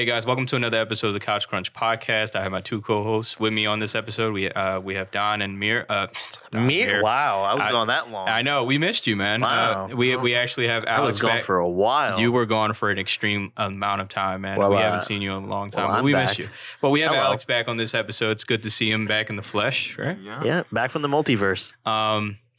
Hey guys, welcome to another episode of the Couch Crunch podcast. I have my two co-hosts with me on this episode. We have Don and Mir. Mir? Wow, I was gone that long. I know we missed you, man. Wow. We actually have Alex. I was gone back. for a while. You were gone for an extreme amount of time, man. Well, we haven't seen you in a long time, but we missed you. But we have Alex back on this episode. It's good to see him back in the flesh, right? Yeah, back from the multiverse.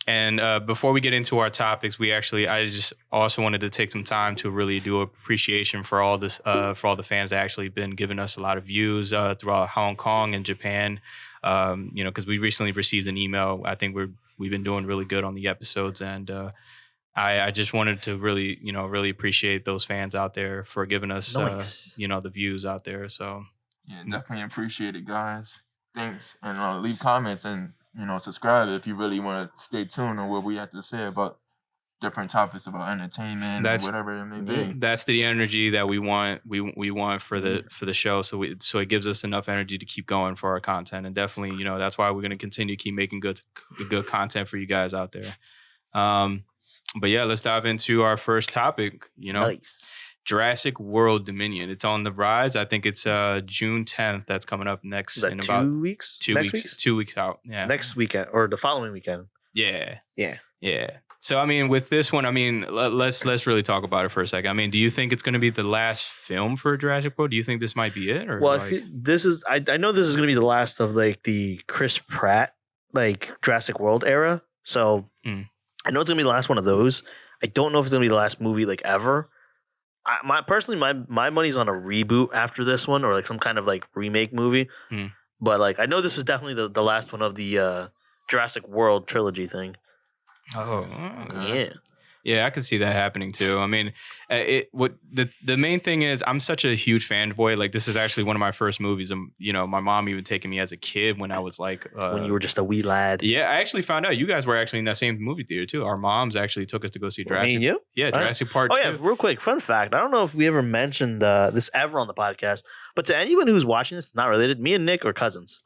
And before we get into our topics, I just also wanted to take some time to really do appreciation for all this, for all the fans that actually been giving us a lot of views throughout Hong Kong and Japan. Because we recently received an email. I think we've been doing really good on the episodes, and I just wanted to really appreciate those fans out there for giving us, the views out there. So yeah, definitely appreciate it, guys. Thanks, and leave comments and. Subscribe if you really want to stay tuned on what we have to say about different topics about entertainment and whatever it may be. That's the energy that we want. We want for the show. So it gives us enough energy to keep going for our content. And definitely, that's why we're going to continue to keep making good content for you guys out there. But yeah, let's dive into our first topic. Nice. Jurassic World Dominion. It's on the rise. I think it's June 10th. That's coming up next in about 2 weeks. 2 weeks out. Yeah, next weekend or the following weekend. Yeah. So I mean, with this one, I mean, let's really talk about it for a second. I mean, do you think it's going to be the last film for Jurassic World? Do you think this might be it? Or well, this is. I know this is going to be the last of the Chris Pratt Jurassic World era. So I know it's going to be the last one of those. I don't know if it's going to be the last movie ever. My money's on a reboot after this one or some kind of remake movie. But I know this is definitely the last one of the Jurassic World trilogy thing. Oh, yeah. Yeah, I could see that happening too. I mean, the main thing is I'm such a huge fanboy. This is actually one of my first movies. My mom even taken me as a kid when I was when you were just a wee lad. Yeah, I actually found out you guys were actually in that same movie theater too. Our moms actually took us to go see Jurassic. Me and you? Yeah, Jurassic Park 2. Oh yeah, real quick, fun fact. I don't know if we ever mentioned this ever on the podcast, but to anyone who's watching this, not related, me and Nick are cousins.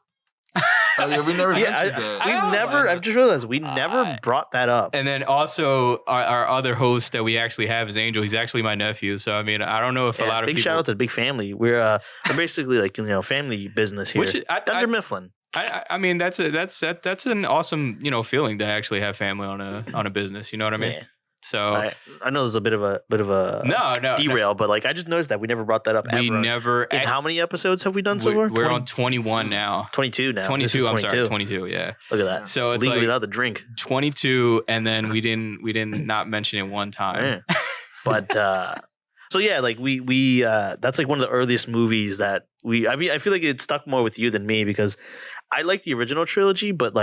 Oh, yeah, we never mentioned that. I've just realized we never brought that up. And then also our other host that we actually have is Angel. He's actually my nephew. So I mean, I don't know if a lot of big people. Shout out to the big family. We're basically family business here. Dunder Mifflin. I mean that's an awesome feeling to actually have family on a business. You know what I mean? Yeah. So I know there's a bit of a derail, but I just noticed that we never brought that up. We never. In how many episodes have we done so far? We're on 21 now. 22 now. 22. I'm sorry, 22. Yeah. Look at that. So it's legally allowed to drink. 22, and then we didn't not mention it one time. Yeah. But so yeah, we that's one of the earliest movies that I feel like it stuck more with you than me because I like the original trilogy, but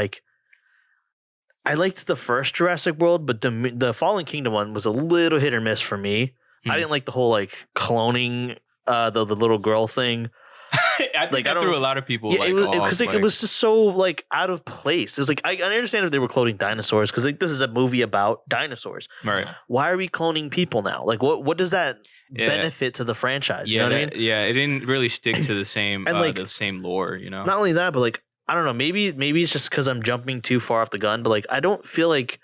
I liked the first Jurassic World, but the Fallen Kingdom one was a little hit or miss for me. I didn't like the whole cloning the little girl thing. I think that threw a lot of people it was just so out of place. It was I understand if they were cloning dinosaurs because this is a movie about dinosaurs. Right? Why are we cloning people now? What does that benefit to the franchise? You know what I mean? Yeah, it didn't really stick to the same and the same lore. Not only that, but I don't know. Maybe it's just because I'm jumping too far off the gun, but I don't feel like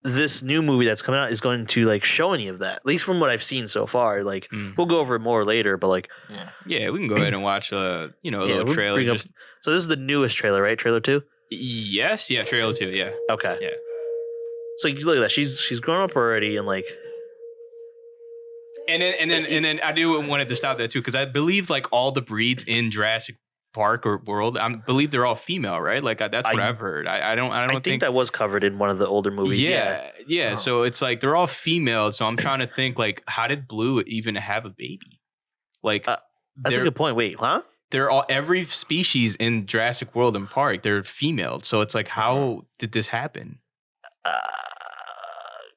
this new movie that's coming out is going to show any of that. At least from what I've seen so far. We'll go over it more later, but yeah, we can go ahead and watch a little trailer. So this is the newest trailer, right? Trailer 2. Yes, yeah, trailer 2. Yeah. Okay. Yeah. So you look at that. She's grown up already, and And then I do wanted to stop that too because I believe all the breeds in Jurassic Park or World, I believe they're all female, right? That's what I've heard. I don't think that was covered in one of the older movies. Yeah. Oh. So it's they're all female. So I'm trying to think how did Blue even have a baby? That's a good point. Wait, huh? They're all every species in Jurassic World and Park. They're female. So it's how did this happen?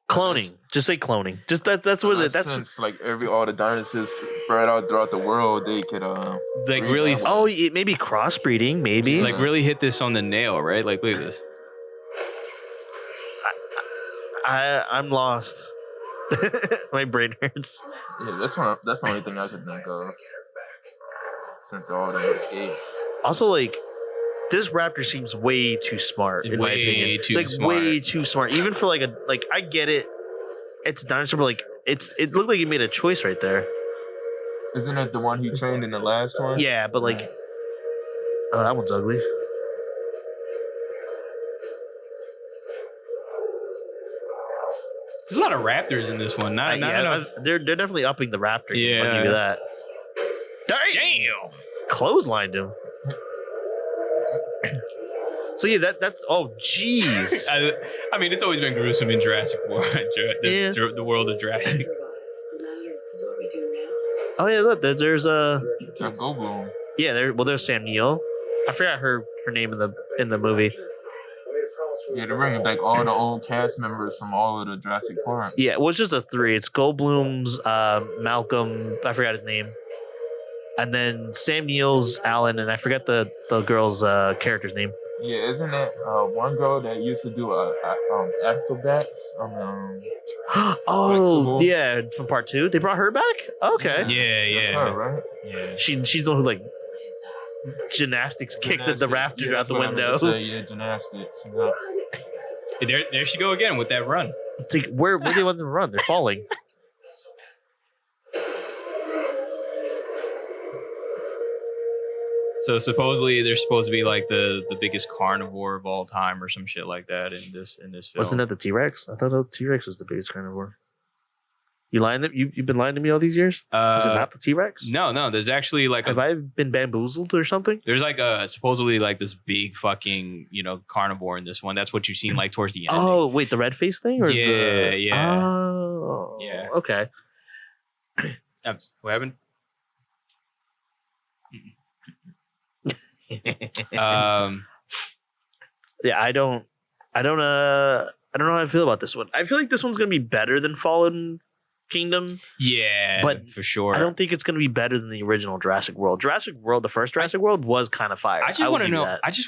Cloning. Just say cloning. Just that's what that's since all the dinosaurs spread out throughout the world, they could really maybe crossbreeding, maybe really hit this on the nail, right? Look at this. I'm lost. My brain hurts. Yeah, that's the only thing I could think of since all the escaped. Also, this raptor seems way too smart in my opinion. Way too smart. Even for I get it. It's a dinosaur, but it looked like he made a choice right there. Isn't it the one he trained in the last one? Yeah, but like, that one's ugly. There's a lot of raptors in this one. Not enough. They're definitely upping the raptor game. Yeah. I'll give you that. Damn. Clotheslined him. So yeah, that's oh jeez. I mean, it's always been gruesome in Jurassic World, the world of Jurassic. Oh yeah, look, there's Goldblum. Yeah, there's Sam Neill. I forgot her name in the movie. Yeah, they're bringing back all the old cast members from all of the Jurassic Park. Yeah, well, it's just a 3. It's Goldblum's, Malcolm. I forgot his name, and then Sam Neill's Alan, and I forgot the girl's character's name. Yeah, isn't it one girl that used to do acrobats? Oh yeah, from part 2. They brought her back. Okay. Yeah. That's her, right? Yeah. She's the one who like gymnastics kicked the raptor out the window. Yeah, gymnastics. Yeah. There she go again with that run. It's like where do they want them to run? They're falling. So supposedly they're supposed to be like the biggest carnivore of all time or some shit like that in this film. Wasn't that the T-Rex? I thought the T-Rex was the biggest carnivore. You lying? You've been lying to me all these years? Is it not the T-Rex? No. There's actually like have I been bamboozled or something? There's like supposedly like this big fucking carnivore in this one. That's what you've seen like towards the end. Oh wait, the red face thing? Or yeah. Oh yeah. Okay. What happened? Yeah, I don't know how I feel about this one. I feel like this one's gonna be better than Fallen Kingdom. Yeah, but for sure. I don't think it's gonna be better than the original Jurassic World. Jurassic World, the first Jurassic World, was kind of fire. I just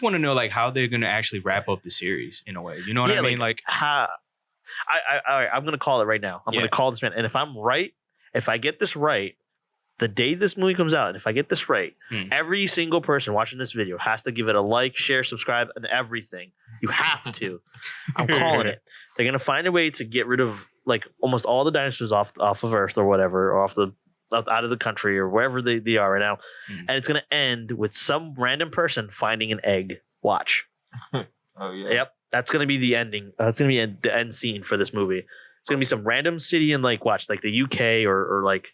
want to know like how they're gonna actually wrap up the series in a way. You know what I mean? Like how. All right, I'm gonna call it right now. I'm gonna call this man, and if I'm right, if I get this right, the day this movie comes out, and if I get this right, every single person watching this video has to give it a like, share, subscribe, and everything. You have to. I'm calling it. They're gonna find a way to get rid of like almost all the dinosaurs off of Earth or whatever, or out of the country or wherever they are right now, and it's gonna end with some random person finding an egg. Watch. Oh yeah. Yep. That's gonna be the ending. That's gonna be the end scene for this movie. It's gonna be some random city in like the UK or like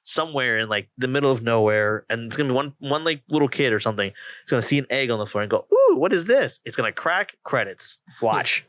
somewhere in like the middle of nowhere, and it's gonna be one like little kid or something. It's gonna see an egg on the floor and go, "Ooh, what is this?" It's gonna crack. Credits. Watch.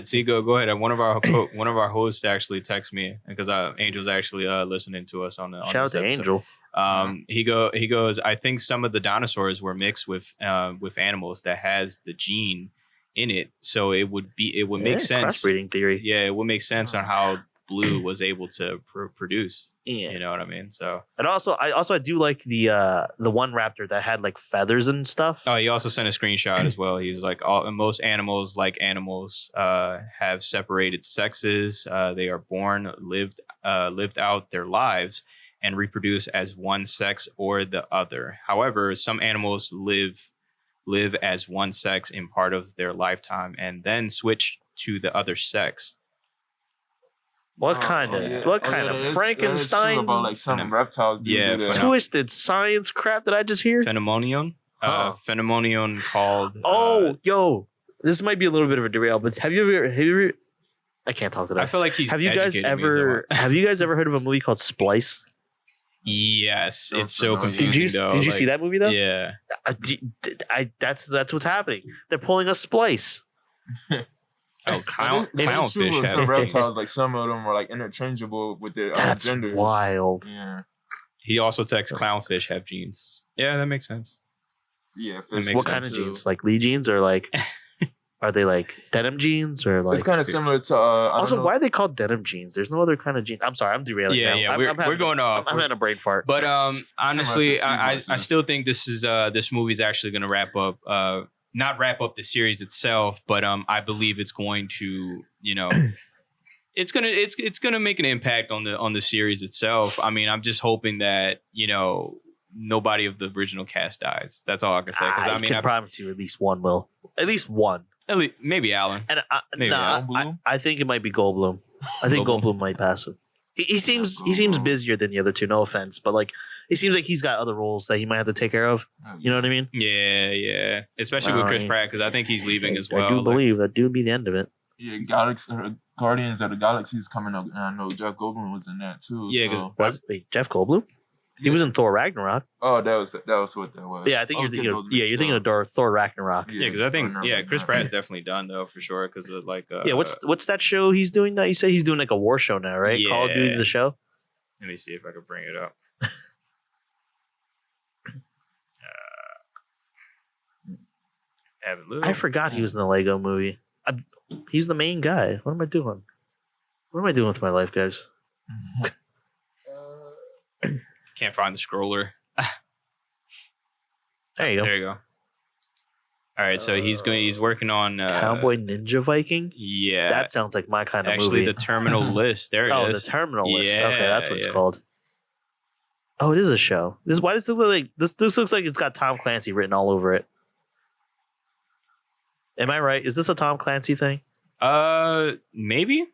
See, go ahead. One of our hosts actually texted me because Angel's actually listening to us on the shout out to episode. Angel. He goes. I think some of the dinosaurs were mixed with animals that has the gene in it, so it would make sense. Crossbreeding theory. Yeah, it would make sense on how Blue was able to produce. Yeah, you know what I mean. So, and I do like the one raptor that had like feathers and stuff. Oh, he also sent a screenshot as well. He's like, most animals, like animals, have separated sexes. They are born, lived out their lives, and reproduce as one sex or the other. However, some animals live as one sex in part of their lifetime and then switch to the other sex. What kind of Frankenstein? About like some reptiles. Twisted science crap that I just hear. Phenomonion. Phenomonion called. Yo, this might be a little bit of a derail, but have you ever? I can't talk to that. I feel like he's. Have you guys ever heard of a movie called Splice? Yes, it's so confusing. Did you see that movie though? Yeah. That's what's happening. They're pulling a splice. Oh, clownfish have some reptiles. Like some of them are like interchangeable with their genders. That's wild. Yeah. He also texts clownfish have genes. Yeah, that makes sense. Yeah. What kind of genes? Like Lee genes or like? Are they like denim jeans or like? It's kind of similar to. Also, why are they called denim jeans? There's no other kind of jean. I'm sorry, I'm derailing. Yeah, we're going off. I'm having a brain fart. But honestly, I still think this movie is actually going to wrap up. Not wrap up the series itself, but I believe it's going to, it's gonna make an impact on the series itself. I mean, I'm just hoping that nobody of the original cast dies. That's all I can say. Because I can promise you, at least one will. At least one. Maybe Alan. And I think it might be Goldblum. I think Goldblum might pass it. He seems busier than the other two. No offense, but like it seems like he's got other roles that he might have to take care of. You know what I mean? Yeah. Especially with Chris Pratt, because I think he's leaving as well. I do believe that do be the end of it. Yeah, Guardians of the Galaxy is coming up, and I know Jeff Goldblum was in that too. Yeah, so. Jeff Goldblum? He was in Thor Ragnarok. Oh, that was what that was. Yeah, I think you're thinking of Thor Ragnarok. Yeah, because I think Chris Pratt is definitely done though for sure. Because of like what's that show he's doing now? You say he's doing like a war show now, right? Yeah. Call of Duty the show. Let me see if I can bring it up. I forgot he was in the Lego movie. He's the main guy. What am I doing? What am I doing with my life, guys? Can't find the scroller. There you go. There you go. All right, so he's working on Cowboy Ninja Viking. Yeah, that sounds like my kind of movie. Actually, the Terminal List. There it is. Oh, the Terminal List. Yeah, Okay, that's what it's called. Oh, it is a show. Why does it look like this? This looks like it's got Tom Clancy written all over it. Am I right? Is this a Tom Clancy thing? Maybe.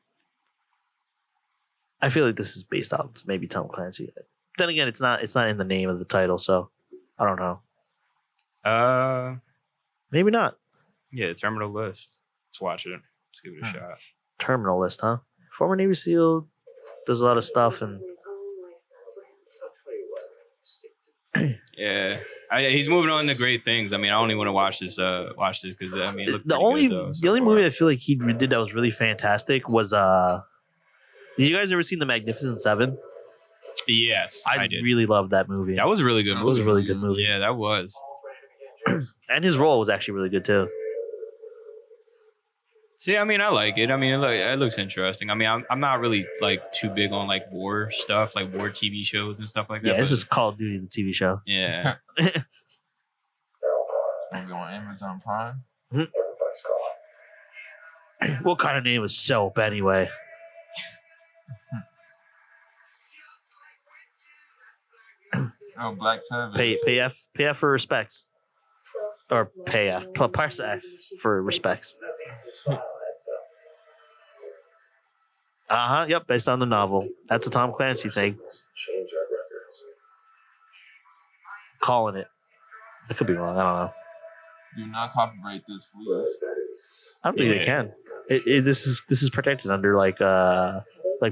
I feel like this is based off maybe Tom Clancy. Then again, it's not in the name of the title, so I don't know. Maybe not. Yeah, the Terminal List. Let's watch it. Let's give it a shot. Terminal List, huh? Former Navy SEAL, does a lot of stuff and. Yeah, he's moving on to great things. I mean, I only want to watch this because I mean, the only movie I feel like he did that was really fantastic was Did you guys ever seen The Magnificent Seven? Yes, I did. Really loved that movie. That was a really good movie. It was a really good movie. Yeah, that was. And his role was actually really good too. See, I mean, I like it. I mean, it looks interesting. I mean, I'm not really like too big on like war stuff, like war TV shows and stuff like that. Yeah, this is Call of Duty, the TV show. Yeah. Maybe on Amazon Prime. What kind of name is Soap anyway? Oh, Black Sabbath. Pay F for respects. Or pay F. Parse F for respects. Yep, based on the novel. That's a Tom Clancy thing. Calling it. I could be wrong. I don't know. Do not copyright this, please. I don't think they can. This is protected under like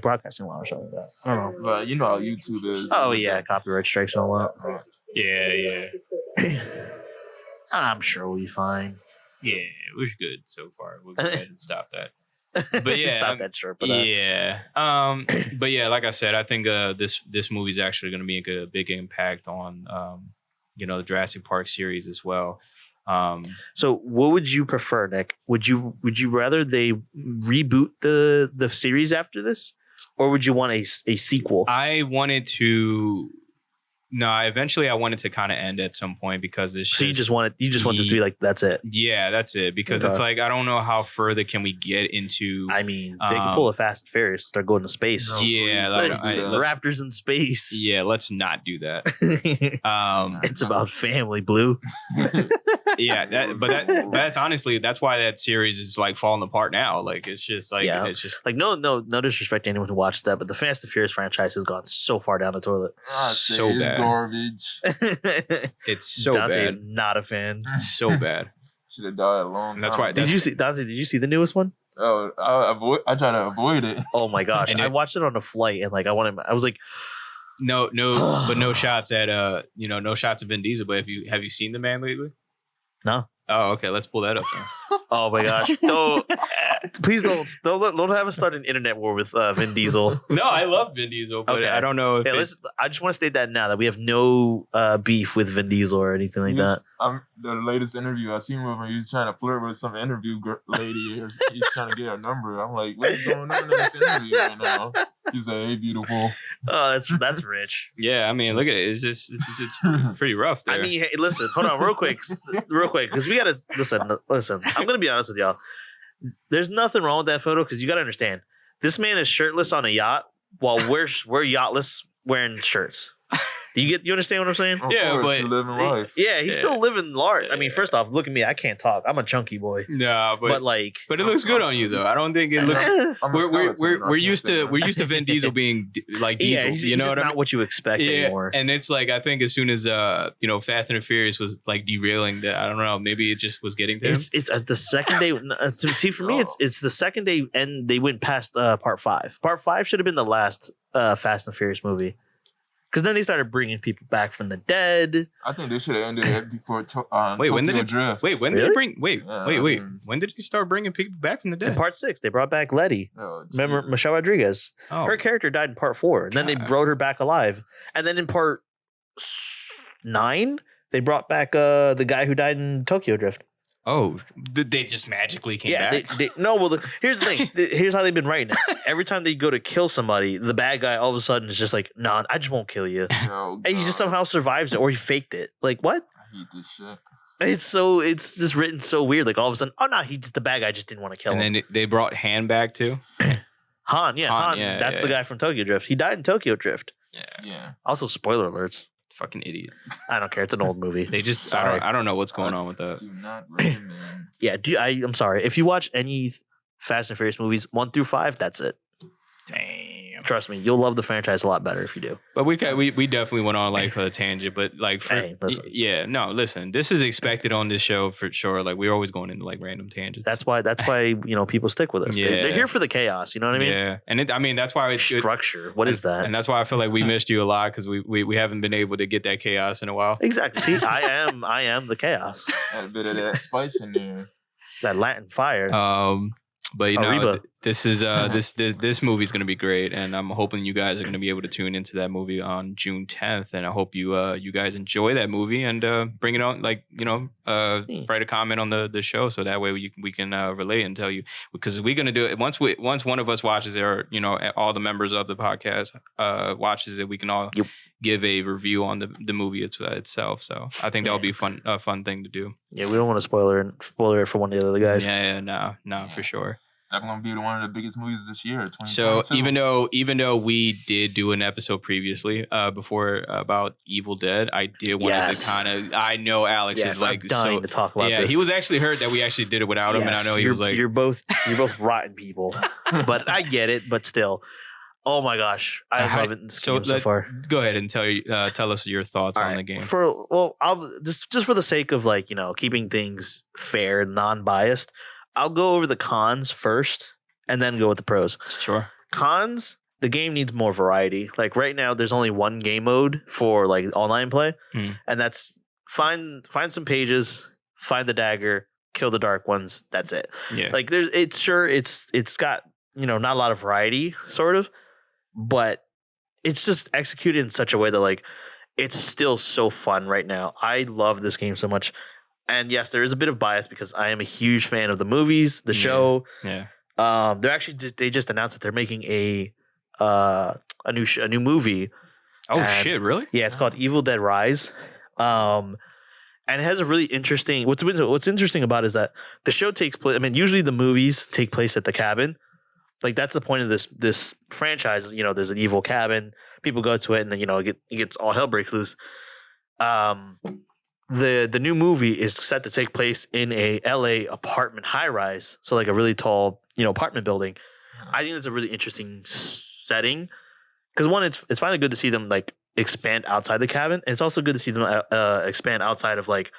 broadcasting law or something like that. I don't know. But you know how YouTube is. Oh yeah, copyright strikes and all that. Yeah. I'm sure we'll be fine. Yeah, we're good so far. We'll go ahead and stop that. But yeah, stop that short. But yeah. But yeah, like I said, I think this movie is actually going to make a big impact on the Jurassic Park series as well. So what would you prefer, Nick? Would you rather they reboot the series after this, or would you want a sequel? Eventually I wanted to kind of end at some point because it's so you just want this to be like that's it. Yeah, that's it. Because it's like I don't know how further can we get into. I mean, they can pull a Fast and Furious, start going to space. Yeah, Raptors in space. Yeah, let's not do that. It's about family, Blue. Yeah, that's honestly that's why that series is like falling apart now. Like it's just like it's just like no disrespect to anyone who watched that, but the Fast and Furious franchise has gone so far down the toilet. So bad. Garbage. It's so Dante bad. is not a fan. It's so bad. Should have died a long time. That's why. Did you see Dante? Did you see the newest one? Oh, I try to avoid it. Oh my gosh! I watched it on a flight and like I was like, no, but no shots at no shots of Vin Diesel. But have you seen the man lately? No. Oh, okay. Let's pull that up then. Oh my gosh! Please don't have us start an internet war with Vin Diesel. No, I love Vin Diesel, but I don't know if I just want to state that now that we have no beef with Vin Diesel or anything like that. The latest interview I seen with him, he was trying to flirt with some interview lady. He's trying to get her number. I'm like, what's going on in this interview right now? He's like, hey, beautiful. Oh, that's rich. Yeah, I mean, look at it. It's pretty rough there. I mean, hey, listen, hold on, real quick, because we gotta listen. I'm gonna be honest with y'all. There's nothing wrong with that photo because you gotta understand, this man is shirtless on a yacht while we're yachtless wearing shirts. You understand what I'm saying? Of Yeah, course, but- you living life. Yeah, he's still living large. I mean, first off, look at me. I can't talk. I'm a chunky boy. Nah, But like, but it looks good on you though. I don't think it looks. eh, I'm a skeleton, I We're can't used say to that. Vin Diesel being like Diesel. yeah, he's you know just what I not mean? what you expect anymore. And it's like I think as soon as Fast and the Furious was like derailing that, I don't know, maybe it just was getting to him. It's the second day. See, for me, it's the second day, and they went past part 5. Part 5 should have been the last Fast and Furious movie, because then they started bringing people back from the dead. I think they should have ended it before Wait, when did Tokyo it? Drift. Wait, when did Really? it bring? Wait, Yeah, wait. I mean- When did you start bringing people back from the In dead? part 6, they brought back Letty. Oh, Remember Jesus. Michelle Rodriguez? Oh, Her character died in part 4. And then they God. brought her back alive. And then in part 9, they brought back the guy who died in Tokyo Drift. oh, they just magically came back. No. Well, here's the thing. Here's how they've been writing it. Every time they go to kill somebody, the bad guy all of a sudden is just like, "Nah, I just won't kill you," Oh, and he just God. somehow survives it, or he faked it. Like what? I hate this shit. It's just written so weird. Like all of a sudden, oh no, the bad guy just didn't want to kill and him. then they brought Han back too. Han, Han, Han. yeah, That's yeah. the guy from Tokyo Drift. He died in Tokyo Drift. Yeah, Yeah. Also, spoiler alerts. fucking idiots. I don't care. It's an old movie. They just Sorry. I don't know what's going on with that. Do not recommend. Yeah, I'm sorry. If you watch any Fast and Furious movies 1 through 5, that's it. Damn. Trust me, you'll love the franchise a lot better if you do. But we definitely went on like a tangent. But like, Hey, listen. listen, this is expected on this show for sure. Like we're always going into like random tangents. That's why people stick with us. They're Yeah. here for the chaos. You know what I mean? yeah, and that's why it's good. Structure. What is that? And that's why I feel like we missed you a lot because we haven't been able to get that chaos in a while. Exactly. See, I am the chaos. Had a bit of that spice in there. That Latin fire. But you know, Arriba. this is this movie's gonna be great, and I'm hoping you guys are gonna be able to tune into that movie on June 10th, and I hope you guys enjoy that movie and bring it on, like write a comment on the show so that way we can relate and tell you, because we're gonna do it once one of us watches it, or all the members of the podcast watches it, we can all give a review on the movie itself. So I think that would be a fun thing to do. Yeah, we don't want to spoiler it for one of the other guys. No, for sure. That's gonna be one of the biggest movies this year. So 2022. even though we did do an episode previously before about Evil Dead, I did want Yes. to kind of. I know Alex Yes, is like I'm dying to talk about yeah, this. he was actually hurt that we actually did it without him, and I Yes, know he was like, you're both rotten people, but I get it. But still, oh my gosh, I love it in this game so far. Go ahead and tell us your thoughts All on right. the game. I'll just for the sake of keeping things fair, non-biased, I'll go over the cons first and then go with the pros. Sure. Cons: the game needs more variety. Like right now, there's only one game mode for online play, and that's find some pages, find the dagger, kill the dark ones. That's it. Yeah. Like it's got not a lot of variety, sort of, but it's just executed in such a way that it's still so fun right now. I love this game so much. And yes, there is a bit of bias because I am a huge fan of the movies, the show. Yeah. They just announced that they're making a new movie. Oh And- shit! Really? Yeah, it's called Evil Dead Rise. And it has a really interesting. What's interesting about it is that the show takes place. I mean, usually the movies take place at the cabin. Like that's the point of this franchise. There's an evil cabin. People go to it, and then it gets all hell breaks loose. The new movie is set to take place in a LA apartment high rise, so like a really tall apartment building. I think that's a really interesting setting because one, it's finally good to see them expand outside the cabin, and it's also good to see them expand outside of like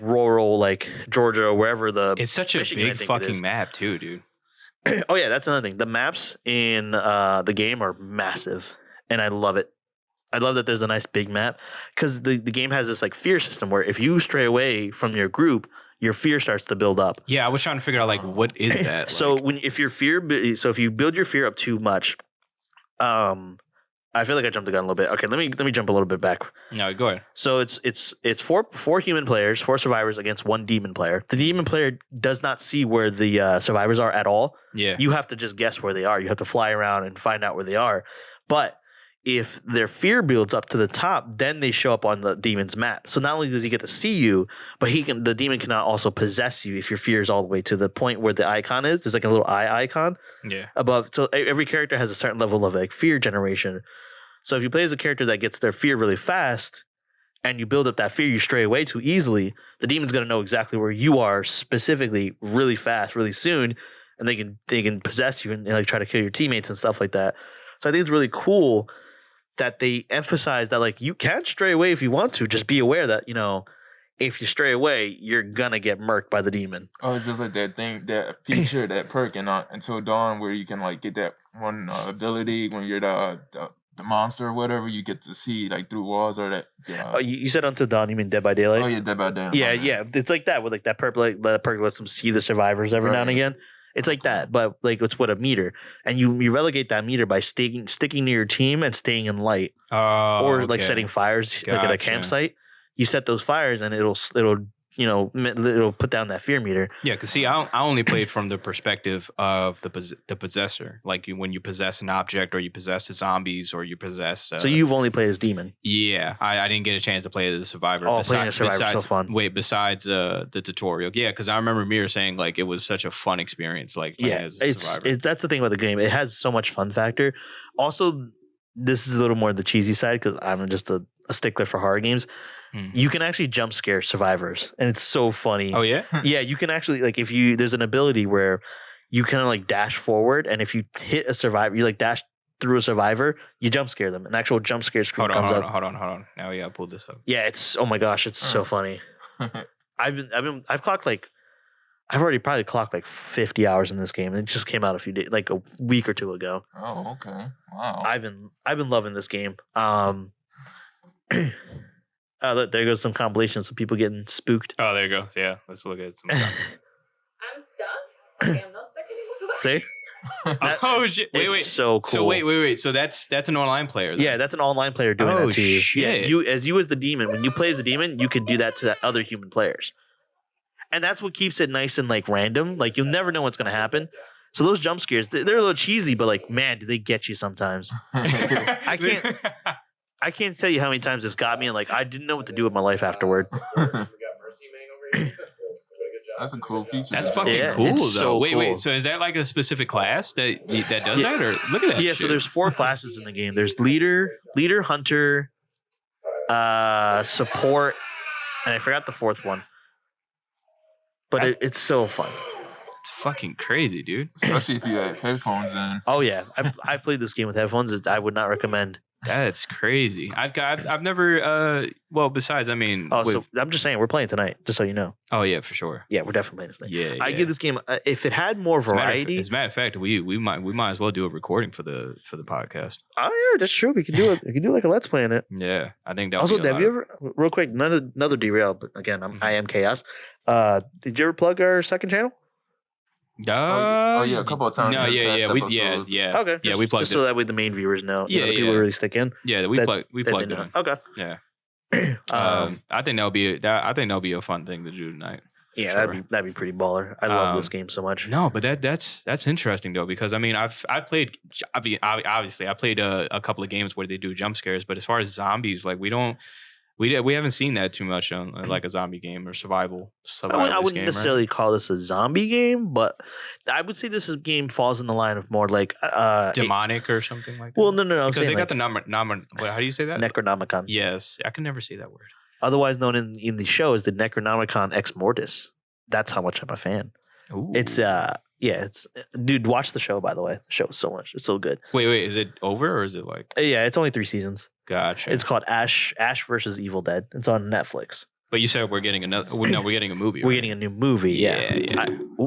rural Georgia or wherever It's such a Michigan, I big think it is. fucking map too, dude. Oh yeah, that's another thing. The maps in the game are massive, and I love it. I love that there's a nice big map because the game has this fear system where if you stray away from your group, your fear starts to build up. Yeah, I was trying to figure out what is that. So if you build your fear up too much, I feel like I jumped the gun a little bit. Okay, let me jump a little bit back. No, go ahead. So it's four human players, 4 survivors against 1 demon player. The demon player does not see where the survivors are at all. Yeah. You have to just guess where they are. You have to fly around and find out where they are. But if their fear builds up to the top, then they show up on the demon's map. So not only does he get to see you, but the demon cannot also possess you if your fear is all the way to the point where the icon is. There's a little eye icon Yeah. above. So every character has a certain level of fear generation. So if you play as a character that gets their fear really fast, and you build up that fear, you stray away too easily, the demon's gonna know exactly where you are specifically really fast, really soon, and they can possess you and like try to kill your teammates and stuff like that. So I think it's really cool that they emphasize that like you can stray away if you want to. Just be aware that, you know, if you stray away, you're gonna get murked by the demon. Oh, it's just like that thing, that feature, that perk in Until Dawn, where you can like get that one ability when you're the monster or whatever. You get to see like through walls or that. Oh, you said Until Dawn. You mean Dead by Daylight? Oh yeah, Dead by Daylight. Yeah. It's like that with like that perk. Like that perk lets them see the survivors every now and again. It's like that, but like it's with a meter, and you relegate that meter by sticking to your team and staying in light, or like setting fires like at a campsite. You set those fires, and it'll put down that fear meter. Yeah, because see, I only played from the perspective of the possessor. Like when you possess an object, or you possess the zombies, or you possess. So you've only played as demon. Yeah, I didn't get a chance to play as a survivor. Oh, playing as survivor is so fun. Wait, besides the tutorial, yeah, because I remember Mir saying like it was such a fun experience. Like playing as a survivor. That's the thing about the game. It has so much fun factor. Also, this is a little more the cheesy side because I'm just a stickler for horror games. You can actually jump scare survivors, and it's so funny. Oh yeah, yeah. You can actually like there's an ability where you kind of like dash forward, and if you hit a survivor, you like dash through a survivor, you jump scare them. An actual jump scare screen comes up. Hold on. Now I pulled this up. Yeah, it's oh my gosh, it's so funny. I've already probably clocked like 50 hours in this game, and it just came out like a week or two ago. Oh, okay, wow. I've been loving this game. Look, there goes some compilations of people getting spooked. Oh, there you go. Yeah, let's look at some. I'm stuck. Okay, I'm not stuck anymore. See? Oh shit! Wait. So cool. So wait. So that's an online player. Then. Yeah, that's an online player doing that to you. Shit. Yeah, you as the demon. When you play as the demon, you can do that to other human players, and that's what keeps it nice and like random. Like you'll never know what's gonna happen. So those jump scares, they're a little cheesy, but like, man, do they get you sometimes? I can't tell you how many times it's got me, and like I didn't know what to do with my life afterward. That's a cool feature. That's fucking cool, though. So wait. cool. So is that like a specific class that does that, or look at that? Yeah. shit. So there's 4 classes in the game. There's leader, hunter, support, and I forgot the 4th one. But it's so fun. It's fucking crazy, dude. Especially if you have headphones in. Oh yeah, I've played this game with headphones. I would not recommend. That's crazy. I've never well, besides, I mean, so I'm just saying we're playing tonight, just so you know. Oh yeah, for sure. Yeah, we're definitely playing this thing. Yeah, I give this game if it had more variety. As a matter of fact, we might as well do a recording for the podcast. Oh yeah, that's true. We could do it. We could do like a let's play in it. Yeah, I think that. Also, have you ever real quick another derail? But again, I am chaos. Did you ever plug our second channel? Oh yeah, a couple of times. No, yeah. Okay, we plugged just so that way the main viewers know. Yeah, the people really stick in. Yeah, we plugged it in. Okay. Yeah. I think that'll be a fun thing to do tonight. Yeah, sure. that'd be pretty baller. I love this game so much. No, but that's interesting though, because I mean I've played obviously I played a couple of games where they do jump scares, but as far as zombies, like we haven't seen that too much on like a zombie game or survival. I wouldn't necessarily call this a zombie game, but I would say this game falls in the line of more like demonic or something like that. Well, no, because they got the number. How do you say that? Necronomicon. Yes, I can never say that word. Otherwise known in the show as the Necronomicon Ex Mortis. That's how much I'm a fan. Ooh. It's dude, watch the show, by the way. The show is so much. It's so good. Wait, is it over or is it like Yeah, it's only 3 seasons. Gotcha. It's called Ash versus Evil Dead. It's on Netflix. But you said we're getting another we're getting a movie. We're getting a new movie, yeah.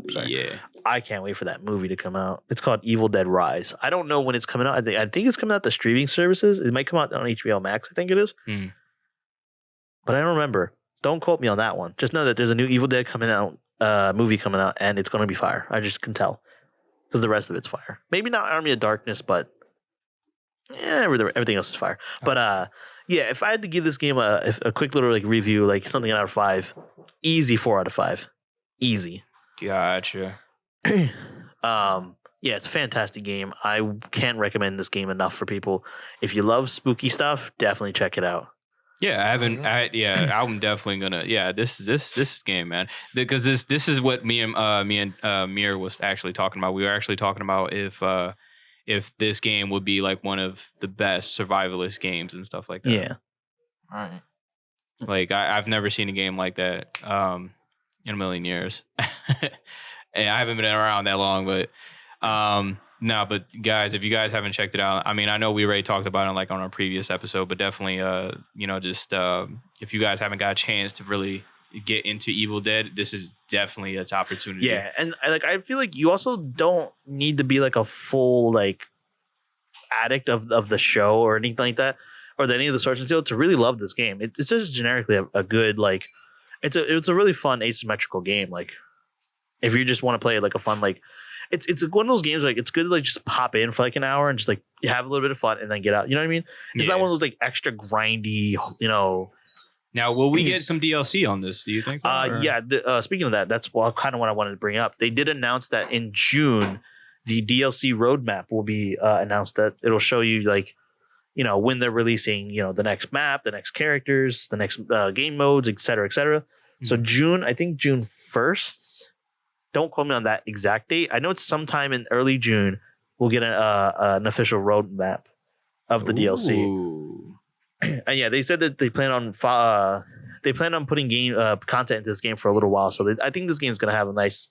Sorry. Yeah. I can't wait for that movie to come out. It's called Evil Dead Rise. I don't know when it's coming out. I think it's coming out the streaming services. It might come out on HBO Max, I think it is. But I don't remember. Don't quote me on that one. Just know that there's a new Evil Dead coming out, movie coming out, and it's going to be fire. I just can tell. Because the rest of it's fire. Maybe not Army of Darkness, but everything else is fire. But if I had to give this game a quick little like review, like something out of 5, easy 4 out of 5. Easy. Gotcha. It's a fantastic game. I can't recommend this game enough for people. If you love spooky stuff, definitely check it out. Yeah, I haven't. I'm definitely gonna. Yeah, this game, man, because this is what me and Mir was actually talking about. We were actually talking about if if this game would be like one of the best survivalist games and stuff like that. Yeah. All right. Like I've never seen a game like that in a million years. And I haven't been around that long, but no, but guys, if you guys haven't checked it out, I mean, I know we already talked about it like on our previous episode, but definitely, just if you guys haven't got a chance to really get into Evil Dead, this is definitely a top opportunity. Yeah, and I feel like you also don't need to be like a full like addict of the show or anything like that, or any of the source material to really love this game. It's just generically a good like, it's a really fun asymmetrical game. Like, if you just want to play like a fun like. It's one of those games like it's good to like just pop in for like an hour and just like have a little bit of fun and then get out. You know what I mean? It's not one of those like extra grindy, Now, will we get some DLC on this? Do you think? So, speaking of that, that's kind of what I wanted to bring up. They did announce that in June, the DLC roadmap will be announced. That it'll show you like, when they're releasing, the next map, the next characters, the next game modes, et cetera, et cetera. Mm-hmm. So June 1st. Don't quote me on that exact date. I know it's sometime in early June. We'll get an official roadmap of the DLC. And yeah, they said that they plan on putting game content into this game for a little while. So I think this game's gonna have a nice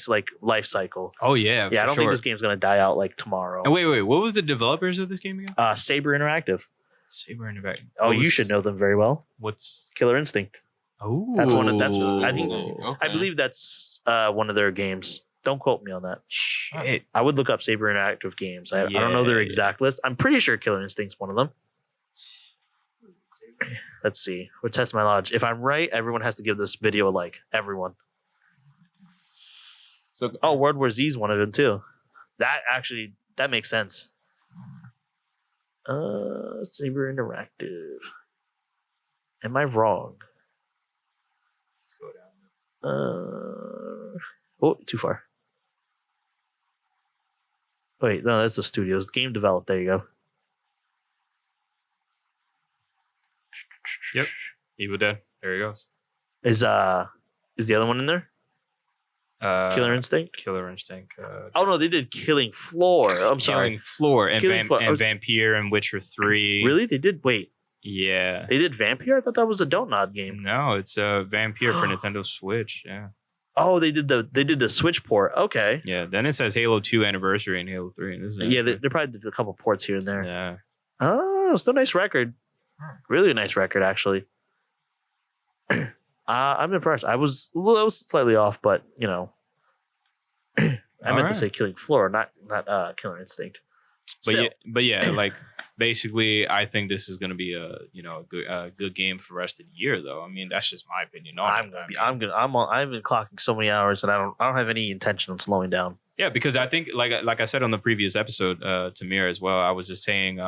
like life cycle. Oh yeah, yeah. I don't think this game's gonna die out like tomorrow. And wait, what was the developers of this game again? Saber Interactive. Saber Interactive. Oh, you should know them very well. What's Killer Instinct? Oh, I think I believe that's one of their games. Don't quote me on that. Shit. I would look up Saber Interactive games. I don't know their exact list. I'm pretty sure Killer Instinct's one of them. Let's see. We're testing my knowledge. If I'm right, everyone has to give this video a like. Everyone. World War Z is one of them too. That makes sense. Saber Interactive. Am I wrong? Too far. Wait, no, that's the studios. Game developed. There you go. Yep. Evil Dead. There he goes. Is the other one in there? Killer Instinct? Killer Instinct. Oh no, they did Killing Floor. I'm sorry. Killing Floor and Vampire and Witcher 3. Really? They did? Wait. Yeah. They did Vampire? I thought that was a Don't Nod game. No, it's Vampire for Nintendo Switch. Yeah. Oh, they did the Switch port. Okay. Yeah. Then it says Halo 2 Anniversary and Halo 3. Yeah, they probably did a couple ports here and there. Yeah. Oh, still a nice record. Really a nice record, actually. I'm impressed. I was slightly off, but I meant to say Killing Floor, not Killer Instinct. But yeah, like basically, I think this is going to be a good game for the rest of the year, though. I mean, that's just my opinion. I've been clocking so many hours, and I don't have any intention on slowing down. Yeah, because I think, like I said on the previous episode, to Mir as well, I was just saying,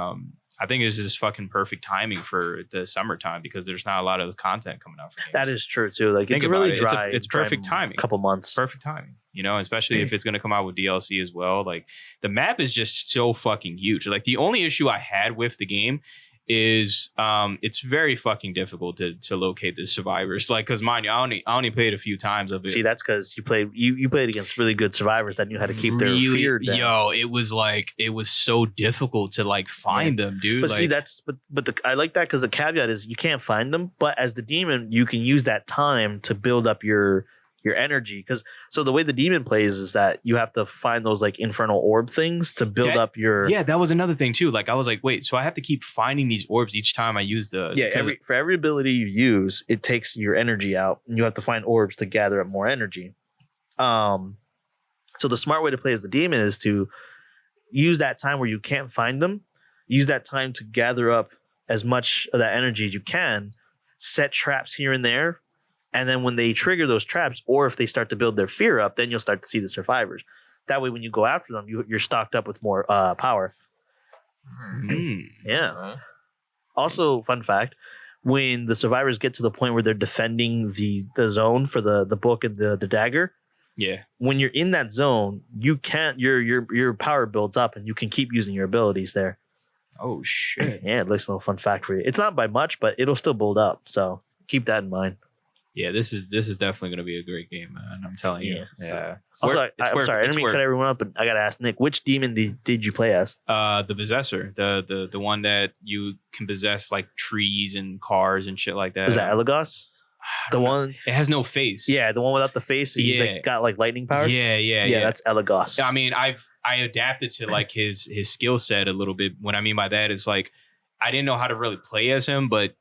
I think it's just fucking perfect timing for the summertime because there's not a lot of content coming out. That is true too. Like it's really dry. It's perfect timing. Couple months. Perfect timing. Especially if it's going to come out with DLC as well. Like the map is just so fucking huge. Like the only issue I had with the game is it's very fucking difficult to locate the survivors. Like, because mind you, I only played a few times of it. See, that's because you played against really good survivors that knew how to keep their fear down. Yo, it was so difficult to like find them, dude. But I like that because the caveat is you can't find them. But as the demon, you can use that time to build up your energy. So the way the demon plays is that you have to find those like infernal orb things to build up your. Yeah, that was another thing too. Like I was like, wait, so I have to keep finding these orbs each time I use the. Yeah, for every ability you use, it takes your energy out, and you have to find orbs to gather up more energy. So the smart way to play as the demon is to use that time where you can't find them. Use that time to gather up as much of that energy as you can. Set traps here and there. And then when they trigger those traps, or if they start to build their fear up, then you'll start to see the survivors. That way, when you go after them, you're stocked up with more power. Yeah. Also, fun fact, when the survivors get to the point where they're defending the zone for the book and the dagger, when you're in that zone, you can't your power builds up and you can keep using your abilities there. Oh shit. Yeah, it looks a little fun fact for you. It's not by much, but it'll still build up. So keep that in mind. Yeah, this is definitely going to be a great game, man. I'm telling you. Yeah. Also, I'm sorry, I didn't mean to cut everyone up, but I gotta ask Nick, which demon did you play as? The possessor, the one that you can possess like trees and cars and shit like that. Was that Elagos? The one it has no face. Yeah, the one without the face. He's like got like lightning power. Yeah. That's Elagos. I mean, I adapted to like his skill set a little bit. What I mean by that is like I didn't know how to really play as him, but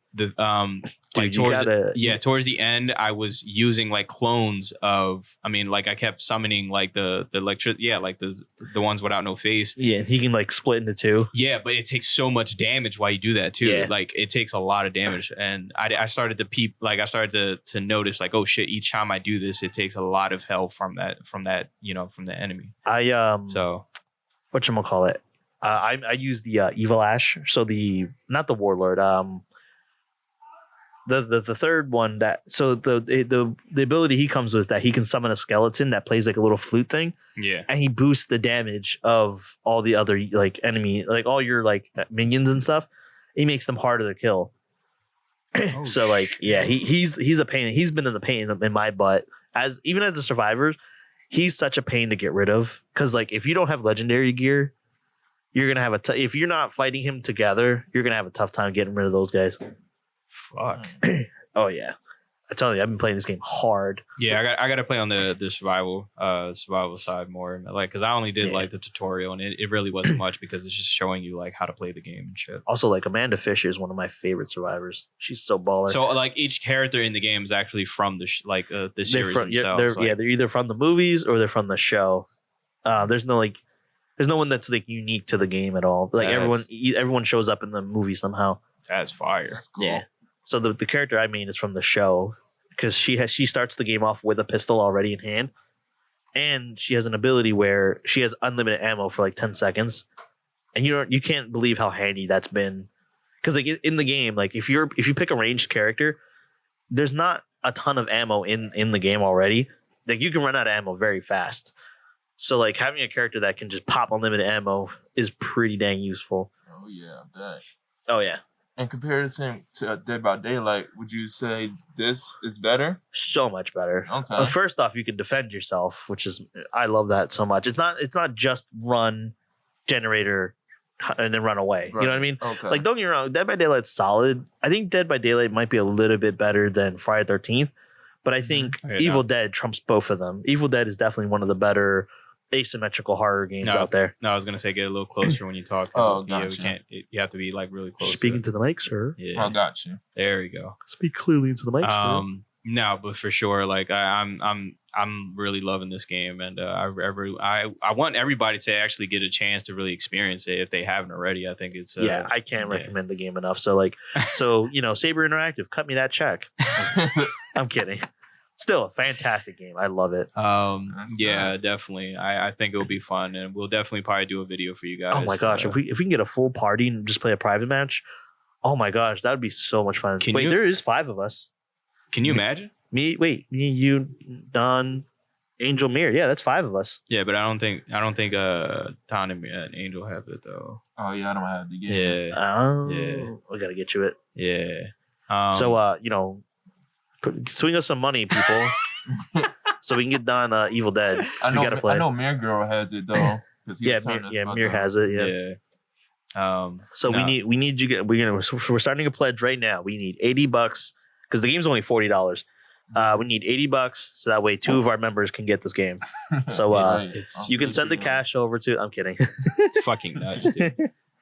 like towards the end, I was using like clones of. I mean, like I kept summoning like the like the ones without no face. Yeah, he can like split into two. Yeah, but it takes so much damage while you do that too. Yeah. Like it takes a lot of damage, and I started to notice like, oh shit, each time I do this, it takes a lot of health from the enemy. So whatchamacallit? I use the Evil Ash, so not the Warlord. The third one the ability he comes with is that he can summon a skeleton that plays like a little flute thing. Yeah, and he boosts the damage of all the other like enemy, like all your like minions and stuff. He makes them harder to kill. Oh, so like he's a pain. He's been in the pain in my butt even as a survivor. He's such a pain to get rid of because like if you don't have legendary gear, you're gonna have if you're not fighting him together, you're gonna have a tough time getting rid of those guys. Fuck. Oh yeah, I tell you, I've been playing this game hard. Yeah, I got to play on the survival side more, like because I only did like the tutorial, and it really wasn't much because it's just showing you like how to play the game and shit. Also, like Amanda Fisher is one of my favorite survivors. She's so baller. So like each character in the game is actually from the series themselves. They're either from the movies or they're from the show. There's no one that's like unique to the game at all. Like everyone shows up in the movie somehow. That's fire. That's cool. Yeah. So the character I mean is from the show because she starts the game off with a pistol already in hand, and she has an ability where she has unlimited ammo for like 10 seconds, and you can't believe how handy that's been. Because like in the game, like if you pick a ranged character, there's not a ton of ammo in the game already. Like you can run out of ammo very fast. So like having a character that can just pop unlimited ammo is pretty dang useful. Oh yeah, I bet. Oh yeah. In comparison to Dead by Daylight, would you say this is better? So much better. Okay. First off, you can defend yourself, which is I love that so much. It's not just run, generator, and then run away. Right. You know what I mean? Okay. Like don't get me wrong, Dead by Daylight's solid. I think Dead by Daylight might be a little bit better than Friday 13th, but I think Evil Dead trumps both of them. Evil Dead is definitely one of the better asymmetrical horror games out there. No, I was gonna say get a little closer when you talk. Oh, yeah, gotcha. we can't. You have to be like really close. Speaking to the mic, sir. Yeah, I got you. There we go. Speak clearly into the mic, sir. No, but for sure, like I'm really loving this game, and I want everybody to actually get a chance to really experience it if they haven't already. I think it's I can't recommend the game enough. So Saber Interactive, cut me that check. I'm kidding. Still a fantastic game. I love it. Yeah, definitely. I think it'll be fun, and we'll definitely probably do a video for you guys. Oh my gosh, if we can get a full party and just play a private match, oh my gosh, that would be so much fun. There is 5 of us. Can you imagine? Me, you, Don, Angel, Mir. Yeah, that's 5 of us. Yeah, but I don't think Don and Angel have it though. Oh yeah, I don't have the game. Yeah. Oh, yeah. We gotta get you it. Yeah. So swing us some money, people, so we can get Don Evil Dead. I know Mir Girl has it though. Mir has it. Yeah. So we need you. We're starting a pledge right now. We need $80 because the game's only $40. We need $80 so that way 2 of our members can get this game. So you can send the cash over to. I'm kidding. It's fucking nuts, dude.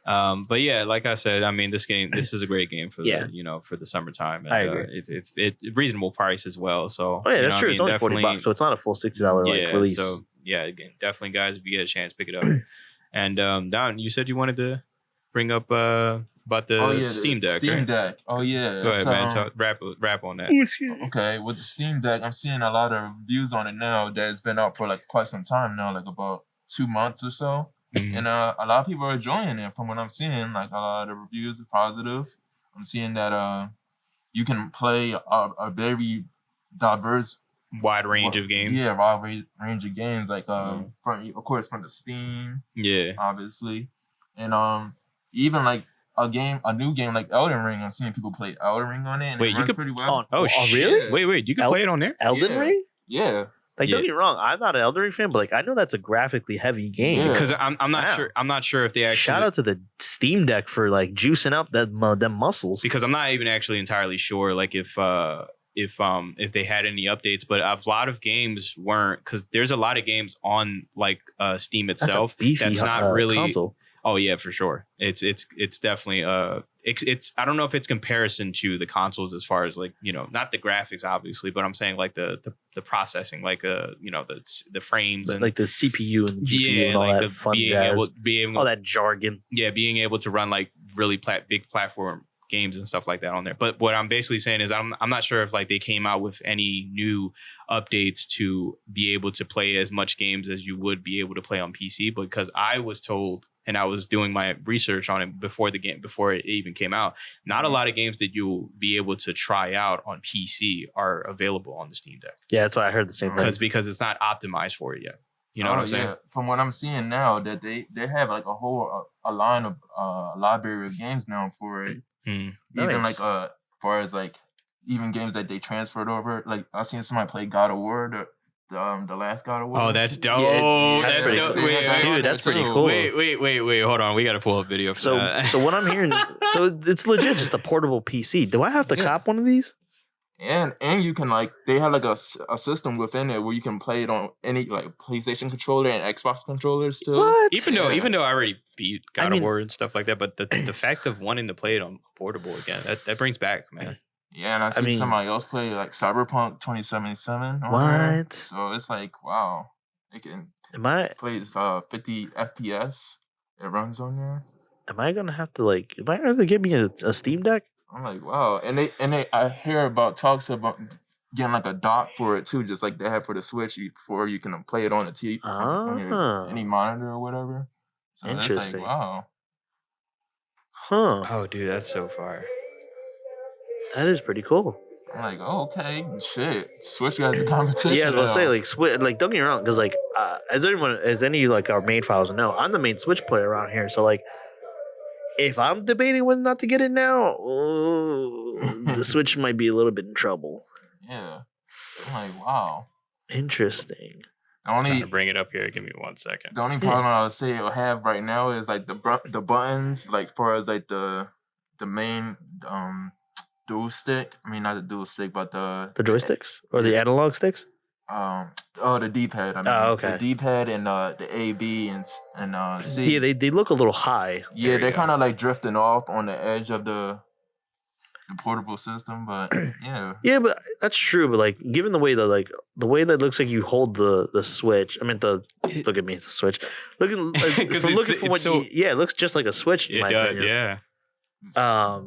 But yeah, like I said, I mean, this is a great game for for the summertime. And, I agree. If reasonable price as well. So that's true. It's only $40, so it's not a full $60 release. So yeah, again, definitely, guys, if you get a chance, pick it up. And Don, you said you wanted to bring up about the Steam Deck. Steam right? Deck. Oh yeah. Go ahead, man. Rap on that. Okay, with the Steam Deck, I'm seeing a lot of reviews on it now that it's been out for like quite some time now, like about 2 months or so. Mm-hmm. And a lot of people are enjoying it from what I'm seeing. Like a lot of reviews are positive. I'm seeing that you can play a very diverse, wide range of games. Yeah, wide range of games. Like from the Steam. Yeah, obviously, and even like a new game like Elden Ring. I'm seeing people play Elden Ring on it, and Wait, it you runs could- pretty well. Oh shit! really? Wait, you can play it on there. Elden Yeah. Ring? Yeah, Like, Yeah. don't get me wrong, I'm not an Elden Ring fan, but like I know that's a graphically heavy game. Yeah. Because I'm not Wow. sure. I'm not sure if they actually. Shout out to the Steam Deck for like juicing up them muscles. Because I'm not even actually entirely sure, like if they had any updates, but a lot of games weren't, because there's a lot of games on like Steam That's itself a beefy that's not really. console. Oh yeah, for sure. It's definitely it's I don't know if it's comparison to the consoles as far as like, you know, not the graphics obviously, but I'm saying like the processing, like you know, the frames But and like the CPU and GPU and all like that fun jazz. all That jargon. yeah, being able to run like really big platform games and stuff like that on there. But what I'm basically saying is I'm not sure if like they came out with any new updates to be able to play as much games as you would be able to play on PC, because I was told, and I was doing my research on it before it even came out, not a lot of games that you'll be able to try out on PC are available on the Steam Deck. Yeah, that's why I heard the same thing. Because it's not optimized for it yet. You know what I'm saying? Yeah. From what I'm seeing now, that they have like a whole a line of library of games now for it. Hmm. Even Nice. like as far as like even games that they transferred over. Like I seen somebody play God of War, the last God of War. Oh, that's dope. Yeah, that's pretty dope. cool. Wait, Dude, that's pretty cool. Wait. Hold on. We got to pull up video for that. So what I'm hearing, so it's legit just a portable PC. Do I have to Yeah. cop one of these? And you can like they have like a system within it where you can play it on any like PlayStation controller and Xbox controllers too. What? even though I already beat God I mean- of War and stuff like that, but the fact of wanting to play it on portable again, that brings back, man. Yeah, and I see mean- somebody else play like Cyberpunk 2077. on What? there. So it's like wow, it can Am I play 50 FPS. It runs on there. gonna have to like? Am I gonna have to get me a Steam Deck? I'm like wow, and they I hear about talks about getting like a dock for it too, just like they have for the Switch, before you can play it on the TV, on Ah. any monitor or whatever. So that's Interesting. like wow. Huh? Oh, dude, that's so far. That is pretty cool. I'm like, oh, okay, shit. Switch guys the competition. Yeah, I was about to say now. like don't get me wrong, because like as any like our main files know, I'm the main Switch player around here. So like, if I'm debating whether or not to get it now, the Switch might be a little bit in trouble. Yeah. I'm like, wow. Interesting. The I'm trying only to bring it up here. Give me 1 second. the only problem I would say it'll have right now is like the buttons, like far as like the main dual stick. I mean not the dual stick, but the The joysticks or the analog sticks? the D-pad. I mean, Oh, okay. The D-pad and the A, B, and C. Yeah, they look a little high. Yeah, There you they're go. kind of like drifting off on the edge of the portable system, but yeah. Yeah, but that's true. But like, given the way that it looks like you hold the Switch. I mean, look at me, it's a Switch. Looking 'Cause from looking it's for what, so- it looks just like a Switch. In It my does, opinion. yeah.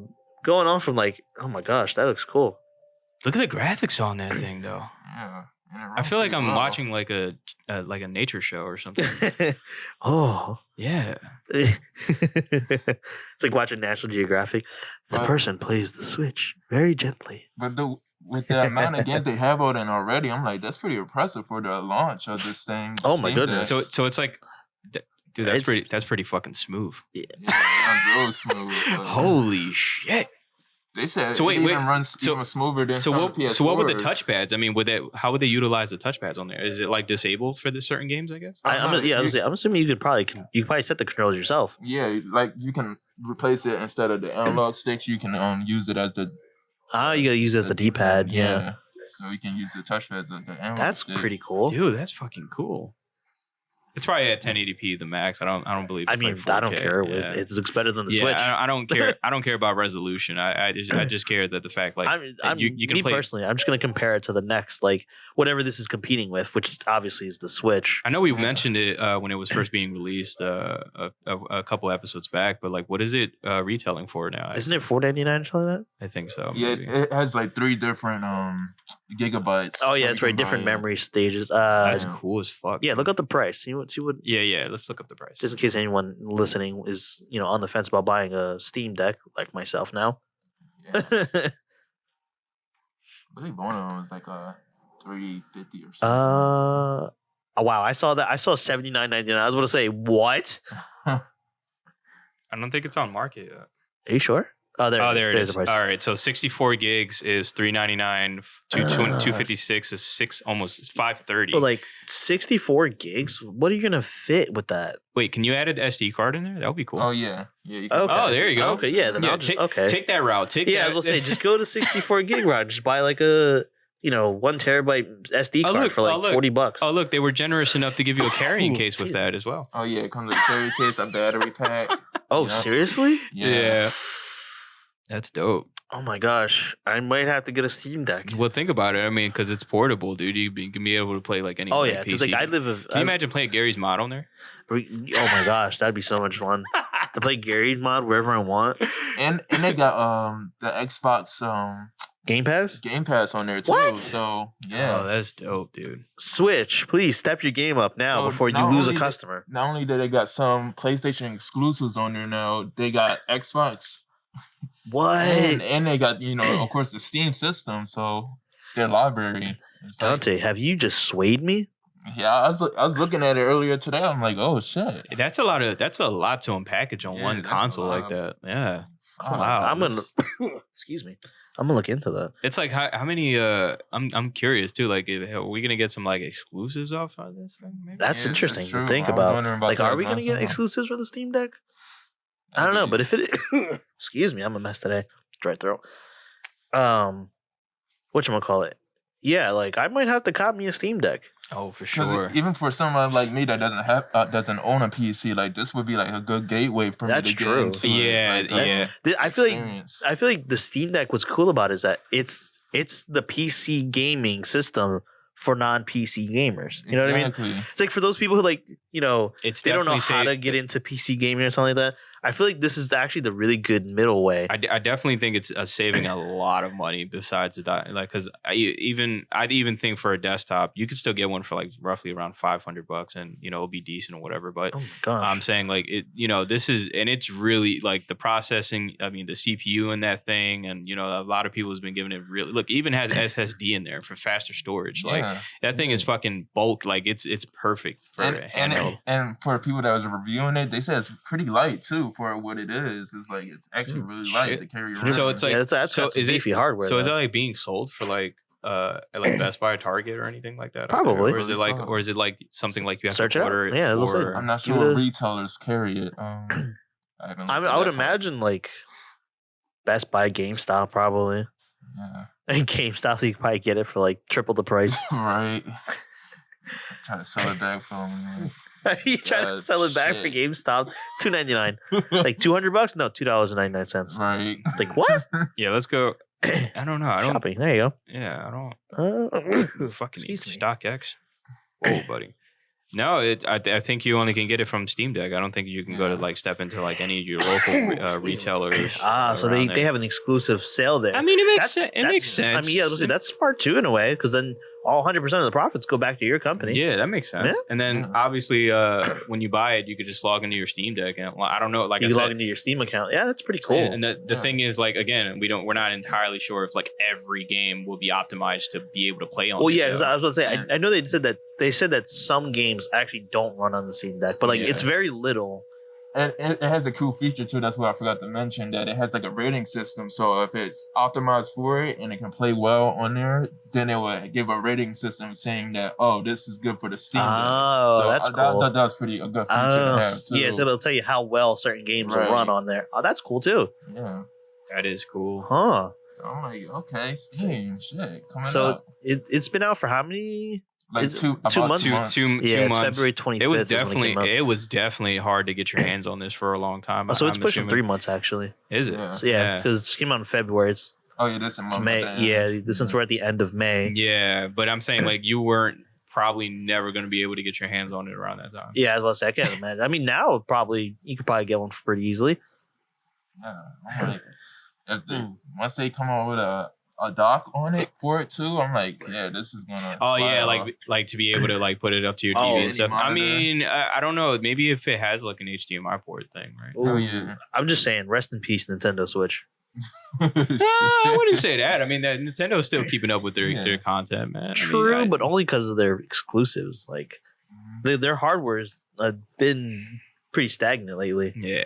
Going on from like, oh my gosh, that looks cool. Look at the graphics on that thing, though. Yeah. and it I runs feel like pretty I'm well. watching like a nature show or something. Oh, Yeah. it's like watching National Geographic. The Right. person plays the Switch very gently. But with the amount of games they have out in already, I'm like, that's pretty impressive for the launch of this thing. Oh my Steam goodness. Deck. So it's like, dude, that's It's- that's pretty fucking smooth. Yeah, it runs real smooth. but Holy shit! They said So it wait, even runs so- even smoother than So some what would the PS4s. touchpads? I mean, how would they utilize the touchpads on there? Is it like disabled for the certain games? I guess. I'm assuming you could probably set the controls yourself. Yeah, like you can replace it instead of the analog sticks. You can use it as the You gotta use it as the D-pad. Yeah. So you can use the touchpad as the analog That's stick. pretty cool. Dude, that's fucking cool. It's probably at 1080p the max. I don't believe. I It's mean, like I don't 4K. care. Yeah. It looks better than the Yeah, Switch. I don't care. I don't care about resolution. I just care that the fact like you can me play. personally, I'm just gonna compare it to the next, like whatever this is competing with, which obviously is the Switch. I know we Yeah. mentioned it when it was first being released a couple episodes back, but like, what is it retailing for now? Isn't it $4.99 or something like that? I think so. Yeah, maybe. it has like 3 different gigabytes. Oh yeah, so that's you right. can Different buy it. memory stages. That's Yeah. cool as fuck. Yeah, look up the price. See what. Yeah. Let's look up the price. Just in case anyone listening is on the fence about buying a Steam Deck like myself now. Yeah. I believe one of them was like $350 or something. Oh, wow, I saw that. I saw $79.99. I was going to say what? I don't think it's on market yet. Are you sure? Oh, there it there's is. the price. All right, so 64 gigs is $399. 256 is almost $530. But like 64 gigs, what are you gonna fit with that? Wait, can you add an SD card in there? That would be cool. Oh yeah. You can Okay. Oh, there you go. Okay, yeah. Then I'll just take that route. I was gonna say just go to 64 gig route. Just buy like a 1 terabyte SD card for like $40. Oh look, they were generous enough to give you a carrying case with that as well. Oh yeah, it comes with a carry case, a battery pack. Oh, seriously? Yeah. That's dope. Oh my gosh, I might have to get a Steam Deck. Well, think about it. I mean, because it's portable, dude. You can be able to play like any. Oh yeah, because like I live. Can you imagine playing Gary's mod on there? Oh my gosh, that'd be so much fun to play Gary's mod wherever I want. And they got the Xbox Game Pass on there too. What? So yeah, Oh, that's dope, dude. Switch, please step your game up now So before you not lose a only customer. Not only do they got some PlayStation exclusives on there now, they got Xbox. What? And they got, of course, the Steam system, so their library. It's like- Dante, have you just swayed me? yeah, I was looking at it earlier today. I'm like, oh shit. That's a lot to unpackage on Yeah, one that's a console lot. like that. Yeah. Oh, Wow. I'm gonna. Excuse me. I'm gonna look into that. It's like how many? I'm curious too. Like, are we gonna get some like exclusives off of this thing? Maybe? That's Yeah, interesting that's to true. think I was about. wondering about Like, that are we gonna get myself. exclusives for the Steam Deck? I don't know, but if it, excuse me, I'm a mess today. Dry throat. Whatchamacallit? Yeah, like I might have to cop me a Steam Deck. Oh, for 'Cause sure. even for someone like me that doesn't own a PC, like this would be like a good gateway for me That's to true. get into Yeah, it. yeah. I feel like the Steam Deck, what's cool about it is that it's the PC gaming system for non-PC gamers. You know what I mean? Exactly. It's like for those people who like, It's they don't know definitely how to get into PC gaming or something like that. I feel like this is actually the really good middle way. I definitely think it's saving a lot of money besides because I'd even think for a desktop you could still get one for like roughly around $500 and it'll be decent or whatever. But Oh my gosh. I'm saying like this is, and it's really like the processing. I mean the CPU in that thing, and a lot of people has been giving it really look. Even has SSD in there for faster storage. Like that thing is fucking bulk. Like it's perfect for a handheld. And for people that was reviewing it, they said it's pretty light too for what it is. It's like it's actually really light to carry around. So it's like that's so some is it beefy hardware. So is though. that like being sold for like at like Best Buy or Target or anything like that? Probably. Or is it like something like you have Search to it out. order it? Yeah, it'll say. for, I'm not Give sure it what a- retailers carry it. I haven't I looked at would that part. imagine like Best Buy, GameStop, probably. Yeah. And GameStop, so you can probably get it for like triple the price. Right. Trying to sell it back for them. You trying to sell it back for shit. GameStop? $2.99. Like $200? No, $2.99. Right. It's like what? Yeah, let's go. I don't know. I don't. Shopping. There you Yeah, I don't. go. Fucking Excuse me. StockX. Whoa, buddy. No, I think you only can get it from Steam Deck. I don't think you can go to like step into like any of your local retailers. So around they there. have an exclusive sale there. I mean, it makes That's- sense. It makes that's- sense. I mean, yeah, listen, that's smart too in a way, because then all 100% of the profits go back to your company. Yeah, that makes sense. Yeah. And then obviously, when you buy it, you could just log into your Steam Deck, and I don't know, like You I can said, log into your Steam account. Yeah, that's pretty cool. And the thing is, like again, we're not entirely sure if like every game will be optimized to be able to play on. Well, it, yeah, though. 'cause I was going to say, Yeah. I know they said that some games actually don't run on the Steam Deck, but like Yeah. it's very little. And it has a cool feature too. That's what I forgot to mention. That it has like a rating system. So if it's optimized for it and it can play well on there, then it will give a rating system saying that this is good for the Steam Deck. Oh, So that's I cool. thought that was a good feature to have too. Yeah, so it'll tell you how well certain games will Right. run on there. Oh, that's cool too. Yeah. That is cool. Huh. So I'm like, okay, Steam, shit, coming So up. it's been out for how many? Like it's two two about months? 2 Yeah, it's months. February 25th. It was is when definitely came out. hard to get your hands on this for a long time. Oh, so it's I'm pushing assuming. 3 months actually. Is it? Yeah. So yeah, because it came out in February. It's Oh yeah, that's a month. May. at the Yeah, end. since we're at the end of May. Yeah, but I'm saying like you weren't probably never going to be able to get your hands on it around that time. Yeah, I was about to say, I can't imagine. I mean, now you could probably get one for pretty easily. Yeah, I'm like, once they come out with a dock on it for it too, I'm like, yeah, this is gonna. Oh yeah, fly off. like to be able to like put it up to your Oh, TV and any stuff. I monitor. mean, I don't know. Maybe if it has like an HDMI port thing, right? Oh Ooh. yeah. I'm just saying, rest in peace, Nintendo Switch. I wouldn't say that. I mean, that Nintendo's still keeping up with Yeah. their content, man. True, but only because of their exclusives. Like their hardware's been pretty stagnant lately. yeah.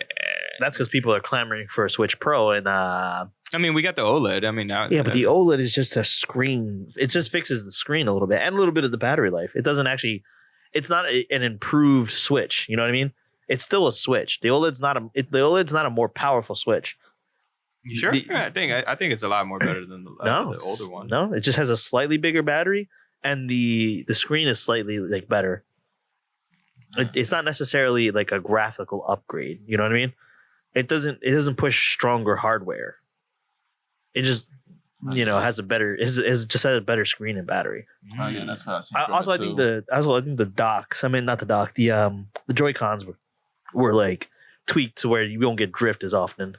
That's because people are clamoring for a Switch Pro, and I mean, we got the OLED. I mean, now but the OLED is just a screen. It just fixes the screen a little bit and a little bit of the battery life. It doesn't actually. It's not an improved Switch. You know what I mean? It's still a Switch. The OLED's not a more powerful Switch. You sure? I think it's a lot more better than the older one. No, it just has a slightly bigger battery, and the screen is slightly like better. It's not necessarily like a graphical upgrade. You know what I mean? It doesn't push stronger hardware. It just has a better it just has a better screen and battery. Oh yeah, that's what I think the docks. I mean, not the dock. The Joy-Cons were like tweaked to where you won't get drift as often.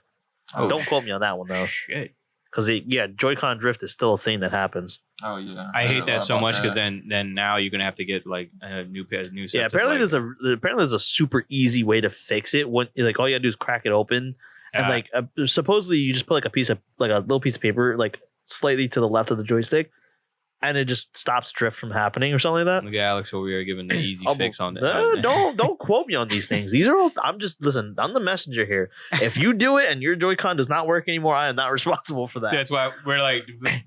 Don't quote me on that one though. Shit. Because Joy-Con drift is still a thing that happens. Oh yeah, I hate that so much because then now you're gonna have to get like a new sets. Yeah, apparently there's a super easy way to fix it. When like all you gotta do is crack it open, and like supposedly you just put like a little piece of paper like slightly to the left of the joystick, and it just stops drift from happening or something like that. Look at Alex over here giving the easy fix on that. Don't quote me on these things. These are all. I'm the messenger here. If you do it and your Joy-Con does not work anymore, I am not responsible for that. That's why we're like,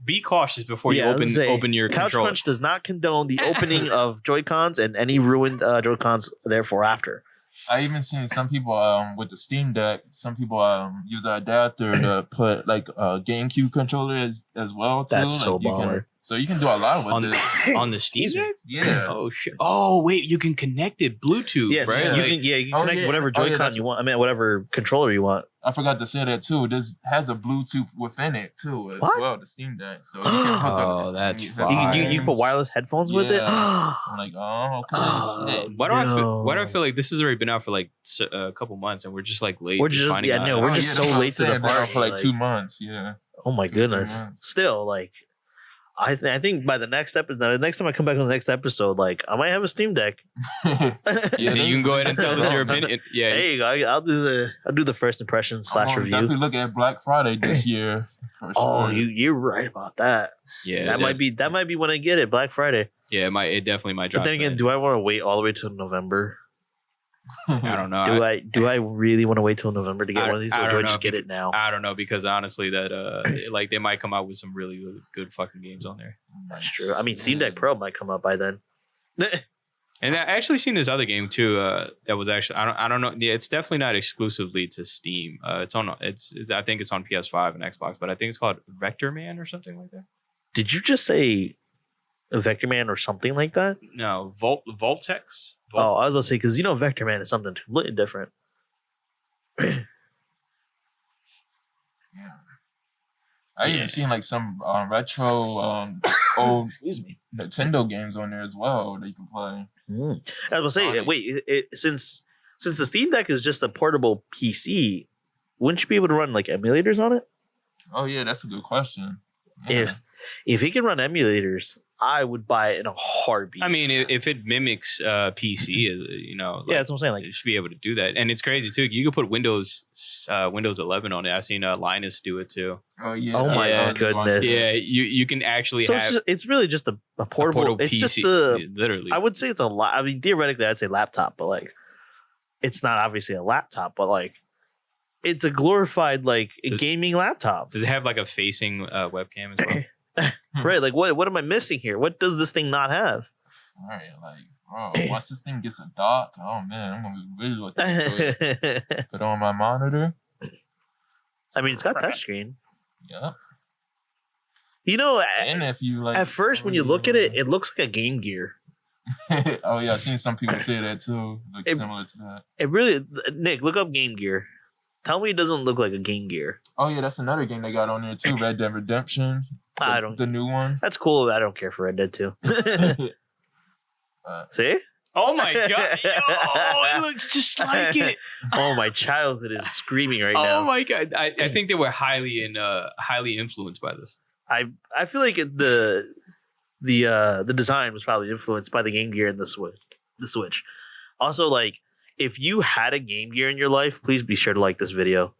be cautious before you open your Couch controller. Crunch does not condone the opening of Joy-Cons and any ruined Joy-Cons therefore after. I even seen some people with the Steam Deck. Some people use the adapter to put like a GameCube controller as well. Too. That's so baller. So you can do a lot with this on the Steam Deck. Yeah. Oh shit. Oh wait, you can connect it Bluetooth. Yeah, so right? You can connect whatever Joy-Con you want. I mean, whatever controller you want. I forgot to say that too. This has a Bluetooth within it too as well. The Steam Deck. So you can hook up. That's you can put wireless headphones with it. I'm like, okay. Why do I feel like this has already been out for like a couple months and we're just like late? We're just so late to the party for like 2 months. Yeah. Oh my goodness. Still like. I think by the next episode, the next time I come back on the next episode, like I might have a Steam Deck. Yeah, you can go ahead and tell us your opinion. Yeah, there you go. I'll do the first impression / review. Definitely look at Black Friday this year. Oh, you're right about that. Yeah, that might be when I get it, Black Friday. Yeah, it definitely might drop. But then again, do I want to wait all the way till November? I don't know. Do I really want to wait till November to get one of these, or do I just get it now? I don't know because honestly, that like they might come out with some really, really good fucking games on there. That's true. I mean, Steam Deck Pro might come out by then. And I actually seen this other game too. That was actually I don't know. Yeah, it's definitely not exclusively to Steam. It's I think it's on PS5 and Xbox, but I think it's called Vector Man or something like that. Did you just say Vector Man or something like that? No, Voltex. Oh, I was about to say because Vector Man is something completely different. Yeah. I even seen like some retro old Nintendo games on there as well that you can play. I was gonna say, wait, since the Steam Deck is just a portable PC, wouldn't you be able to run like emulators on it? Oh yeah, that's a good question. Yeah. If it can run emulators, I would buy it in a heartbeat. I mean, if it mimics PC, yeah, that's what I'm saying. Like, you should be able to do that, and it's crazy too. You could put Windows 11 on it. I've seen Linus do it too. Oh yeah. Oh my goodness. Yeah, you can actually have. It's really just a portable. It's PC, just literally. I would say it's a lot. I mean, theoretically, I'd say laptop, but like, it's not obviously a laptop, but like. It's a glorified gaming laptop. Does it have like a facing webcam as well? Right. Like what am I missing here? What does this thing not have? All right. Like, bro, once this thing gets a dock, oh man, I'm gonna be really looking into it. Put on my monitor. I mean, it's got touchscreen. Yeah. And if you at first when you look at it, it looks like a Game Gear. Oh yeah, I've seen some people say that too. Similar to that. It really, Nick, look up Game Gear. Tell me it doesn't look like a Game Gear. Oh yeah, that's another game they got on there too. Red Dead Redemption. The new one. That's cool. I don't care for Red Dead 2. See? Oh my god! It looks just like it. Oh, my childhood is screaming right now. Oh my god! I think they were highly influenced by this. I feel like the design was probably influenced by the Game Gear and the Switch. Also, like. If you had a Game Gear in your life, please be sure to like this video.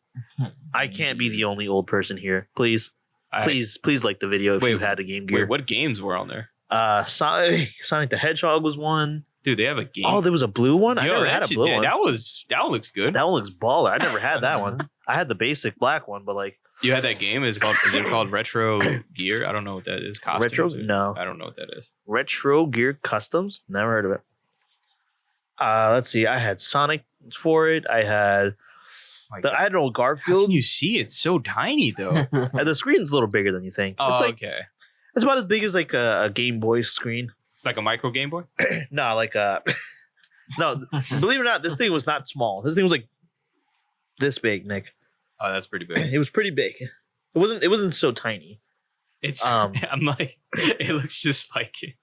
I can't be the only old person here. Please like the video if you had a Game Gear. Wait, what games were on there? Sonic the Hedgehog was one. Dude, they have a game. Oh, there was a blue one. I Yo, never had a blue one. That one looks good. That one looks baller. I never had that one. I had the basic black one, but like You had that game. Is it called Retro Gear? I don't know what that is. Costumes Retro? or- No. I don't know what that is. Retro Gear Customs. Never heard of it. Let's see. I had Sonic for it. I had I had an old How Garfield. can you see? It's so tiny though. The screen's a little bigger than you think. Oh, It's like okay. it's about as big as like a Game Boy screen. Like a micro Game Boy. No, like no. Believe it or not, this thing was not small. This thing was like this big, Nick. Oh, that's pretty big. It was pretty big. It wasn't so tiny. It's. Um, I'm like, it looks just like it.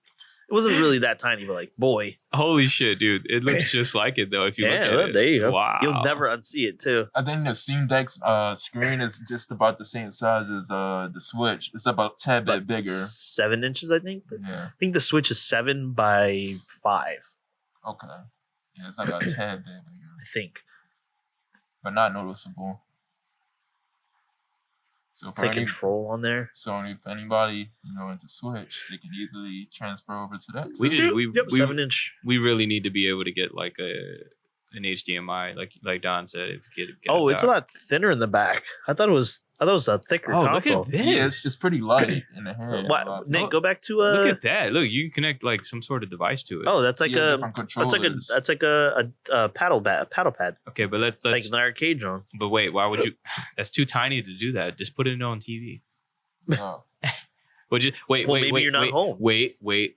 It wasn't really that tiny, but like boy. Holy shit, dude! It looks just like it though. If you look Yeah, at well, it, there you go. Wow. You'll never unsee it too. I think the Steam Deck's screen is just about the same size as the Switch. It's about a tad bit bigger. 7 inches, I think. Yeah. I think the Switch is 7 by 5. Okay. Yeah, it's like a tad bit bigger, I think. but not noticeable. So for Play any, control on there. so if anybody into Switch, they can easily transfer over to that. We too. just Yep, 7-inch. we really need to be able to get like an HDMI, like Don said. If you get Oh, it it's a back. lot thinner in the back. I thought it was a thicker Oh, console. look at this. Yeah, it's pretty light in the hand. What, Nick, look- go back to Look at that! Look, you can connect like some sort of device to it. Oh, that's like Yeah, a different that's like a paddle pad. okay, but let's Like an arcade drone. But wait, why would you? That's too tiny to do that. Just put it on TV. No. Would you wait? Well, wait, maybe wait, you're not wait, home.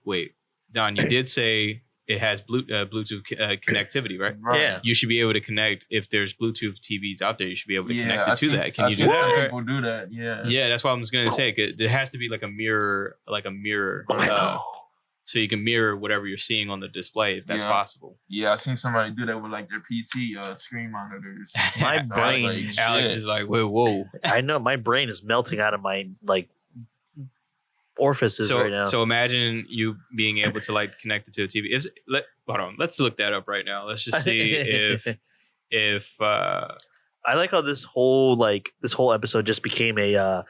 Wait. Don, you did say it has Bluetooth connectivity, right? Yeah. You should be able to connect if there's Bluetooth TVs out there. You should be able to connect I it to see- that. Can I you see do some that? people do that. Yeah. Yeah, that's what I was gonna say. 'Cause there has to be like a mirror, I know. so you can mirror whatever you're seeing on the display if that's Yeah. possible. Yeah, I seen somebody do that with like their PC screen monitors. My So I was brain- like, Alex shit. is like, whoa. I know my brain is melting out of my like orifices So right now. so imagine you being able to like connect it to a TV. Hold on, let's look that up right now. Let's just see if I like how this whole episode just became a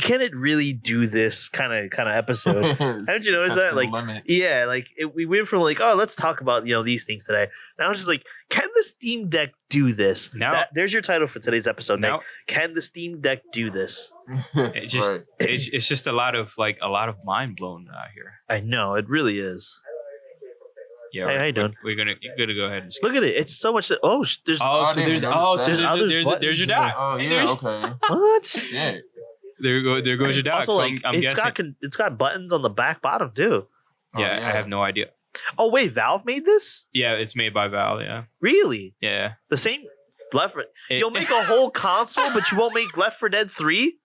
can it really do this kind of episode? Haven't you noticed that? Testing Like, limits. yeah, like we went from like, oh, let's talk about these things today. Now it's just like, can the Steam Deck do this? Now- There's your title for today's episode. now Nick. Can the Steam Deck do this? it just Right. it's just a lot of mind blown out here. I know it really is. Yeah, Hey, how you doing? You're gonna go ahead and skip. Look at it. It's so much. There's Oh, so I didn't there's notice that. there's your die. Oh Hey, yeah, there's- okay. what? Yeah. There goes your die. Also, So like I'm it's guessing. got buttons on the back bottom too. Oh, Yeah, I have no idea. Oh wait, Valve made this? Yeah, it's made by Valve. Yeah, Really? yeah. The same Left 4 It- You'll make a whole console, but you won't make Left 4 Dead 3?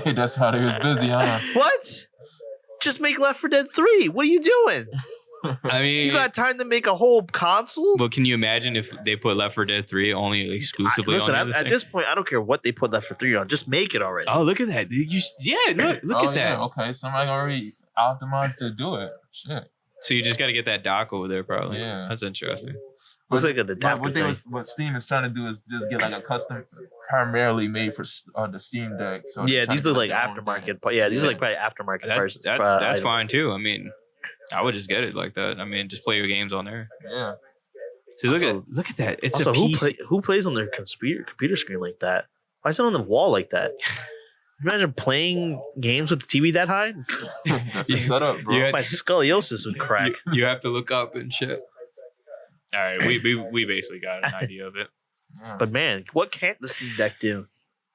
That's how they was busy, huh? What? Just make Left 4 Dead 3. What are you doing? I mean, You got time to make a whole console? but can you imagine if they put Left 4 Dead 3 only exclusively Listen, on the other at thing? this point, I don't care what they put Left 4 3 on. Just make it already. Oh, look at that! Look Oh, at that. yeah, okay. Somebody already optimized to do it. Shit. So you just got to get that dock over there, probably. Yeah. That's interesting. Looks like an But adapter thing. what Steam is trying to do is just get like a custom, primarily made for the Steam Deck. So Yeah, they're trying these to look do like their own aftermarket. thing. Yeah, these are Yeah. like probably aftermarket parts. That's items. fine too. I mean, I would just get it like that. I mean, just play your games on there. Yeah. See, look at that. It's Also, a piece. who plays on their computer screen like that? Why is it on the wall like that? Imagine playing games with the TV that high. That's the setup, bro. You had- My scoliosis would crack. You have to look up and shit. All right, we basically got an idea of it. Yeah. But man, what can't the Steam Deck do?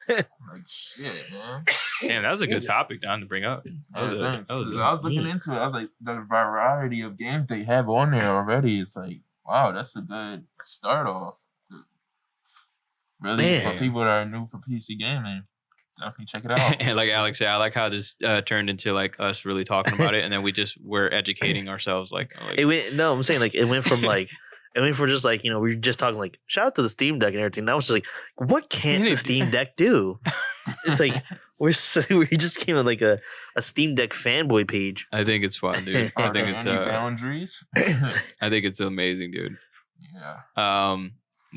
like shit, man. Damn, that was a good topic, Don, to bring up. That was Yeah, thanks. that was 'Cause I was looking into it. I was like, the variety of games they have on there already. It's like, wow, that's a good start off. Really, Man. for people that are new for PC gaming, definitely check it out. And like Alex said, I like how this turned into like us really talking about it, and then we just were educating ourselves. Like It went. No, I'm saying like it went from like. It went from just like, we were just talking like, shout out to the Steam Deck and everything. Now it's just like, what can't the Steam Deck do? It's like, we just came on like a Steam Deck fanboy page. I think it's fun, dude. I Are there think it's any boundaries? I think it's amazing, dude. Yeah.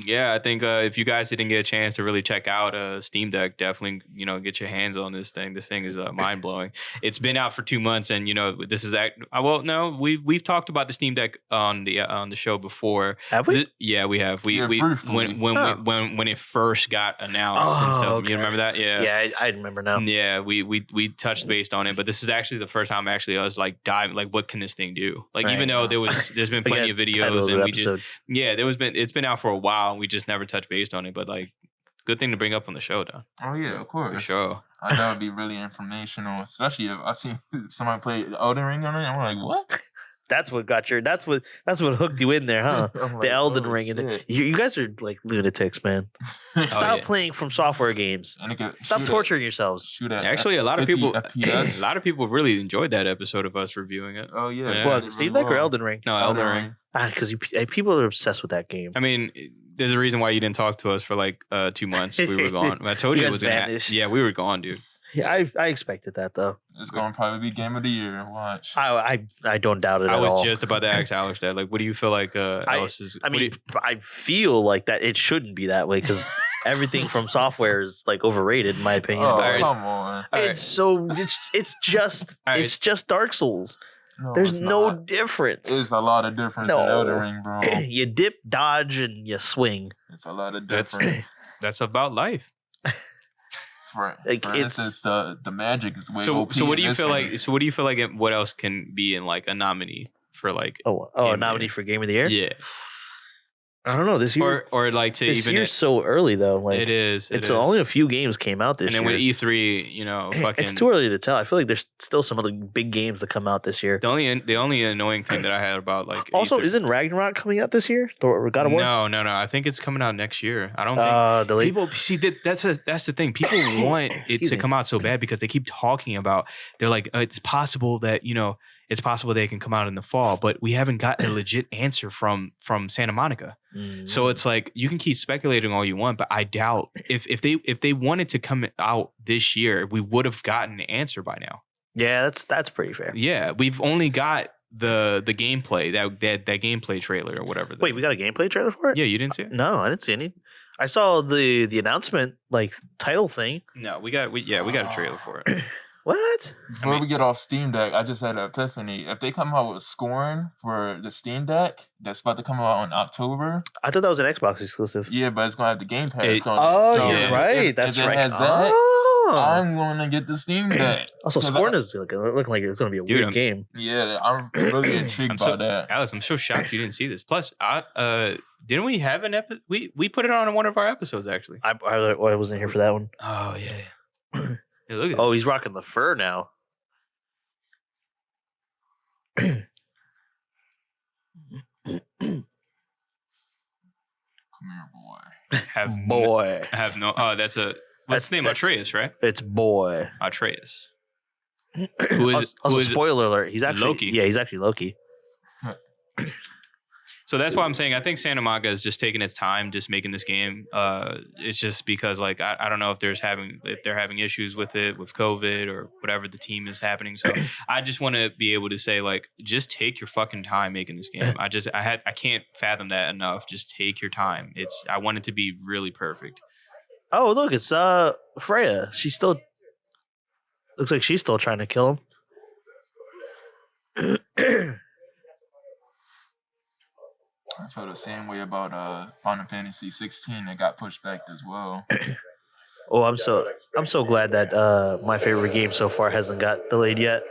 Yeah, I think if you guys didn't get a chance to really check out Steam Deck, definitely get your hands on this thing. This thing is mind blowing. It's been out for 2 months, and this is well, no, we've talked about the Steam Deck on the show before. Have we? Yeah, we have. We briefly. when it first got announced and stuff. Okay. You remember that? Yeah. Yeah, I remember now. Yeah, we touched based on it, but this is actually the first time I was like diving, like, what can this thing do? Like, Right. even though there's been plenty of videos, and it's been out for a while, and we just never touched based on it. But like, good thing to bring up on the show, though. Oh yeah, of course. For sure. I thought it would be really informational, especially if I see somebody play Elden Ring on it. I'm like, what? That's what got your. That's what hooked you in there, huh? I'm like, The Elden oh, Ring. And shit. you guys are like lunatics, man. Stop yeah. playing from software games. And it could Stop shoot torturing yourselves. Shoot at Actually, a lot of 50 people, FPS. really enjoyed that episode of us reviewing it. Oh yeah. Yeah. What, the Steam Deck or Elden Ring? No, Elden Ring. Because people are obsessed with that game. I mean, there's a reason why you didn't talk to us for like 2 months. We were gone. I told You you it guys was gonna. vanished. Yeah, we were gone, dude. Yeah, I expected that though. It's gonna probably be game of the year. Watch. I don't doubt it I at was all. just about to ask Alex that. Like, what do you feel like Alice is? I mean, I feel like that it shouldn't be that way because everything from software is like overrated in my opinion. Oh, But come on. All right. it's just All right. it's just Dark Souls. No, There's it's no not. difference. It's a lot of difference No. in Elden Ring, bro. You dip, dodge, and you swing. It's a lot of That's- difference. That's about life. For Like, instance, the magic is way So OP what do in you this feel game. like? So what do you feel like? What else can be in like a nominee for like? Oh, Game a of the nominee Year. for Game of the Year? Yeah, I don't know. This year, or like to this even year's so early though. Like it is. it's only a few games came out this and then year. with E3, fucking. It's too early to tell. I feel like there's still some other big games that come out this year. The only annoying thing that I had about like Also, E3 isn't Ragnarok coming out this year? Or God of War? No. I think it's coming out next year. I don't think The late. people see that's the thing. People want it Excuse to me. come out so bad because they keep talking about. They're like, it's possible that it's possible they can come out in the fall, but we haven't gotten a legit answer from Santa Monica. So it's like you can keep speculating all you want, but I doubt if they wanted to come out this year, we would have gotten an answer by now. Yeah, that's pretty fair. Yeah, we've only got the gameplay that gameplay trailer or whatever. Wait, we got a gameplay trailer for it? Yeah, you didn't see it? No, I didn't see any. I saw the announcement, like title thing. No, we got a trailer for it. What? Before I mean- we get off Steam Deck, I just had an epiphany. If they come out with Scorn for the Steam Deck, that's about to come out in October. I thought that was an Xbox exclusive. Yeah, but it's gonna have the Game Pass It- on Oh, it. So you're if- right. if- That's if it right. has that, Oh. I'm going to get the Steam Deck. Also, 'Cause Scorn is looking like it's going to be a Dude, weird I'm- game. Yeah, I'm really intrigued by that. Alex, I'm so shocked you didn't see this. Plus, didn't we have an episode? We put it on one of our episodes actually. I wasn't here for that one. Oh yeah. Hey, look at Oh, this. he's rocking the fur now. Come here, boy. have Boy. have no. Oh, that's a. That's- What's his name? Atreus, right? It's boy. Atreus. Who is Also, spoiler alert. He's actually Loki. Yeah, he's actually Loki. So that's why I'm saying I think Santa Monica is just taking its time, just making this game. It's just because like I don't know if they're having issues with it with COVID or whatever the team is happening. So I just want to be able to say like just take your fucking time making this game. I can't fathom that enough. Just take your time. I want it to be really perfect. Oh, look, it's Freya. She's still looks like she's still trying to kill him. I felt the same way about Final Fantasy 16 that got pushed back as well. Oh, I'm so glad that my favorite game so far hasn't got delayed yet.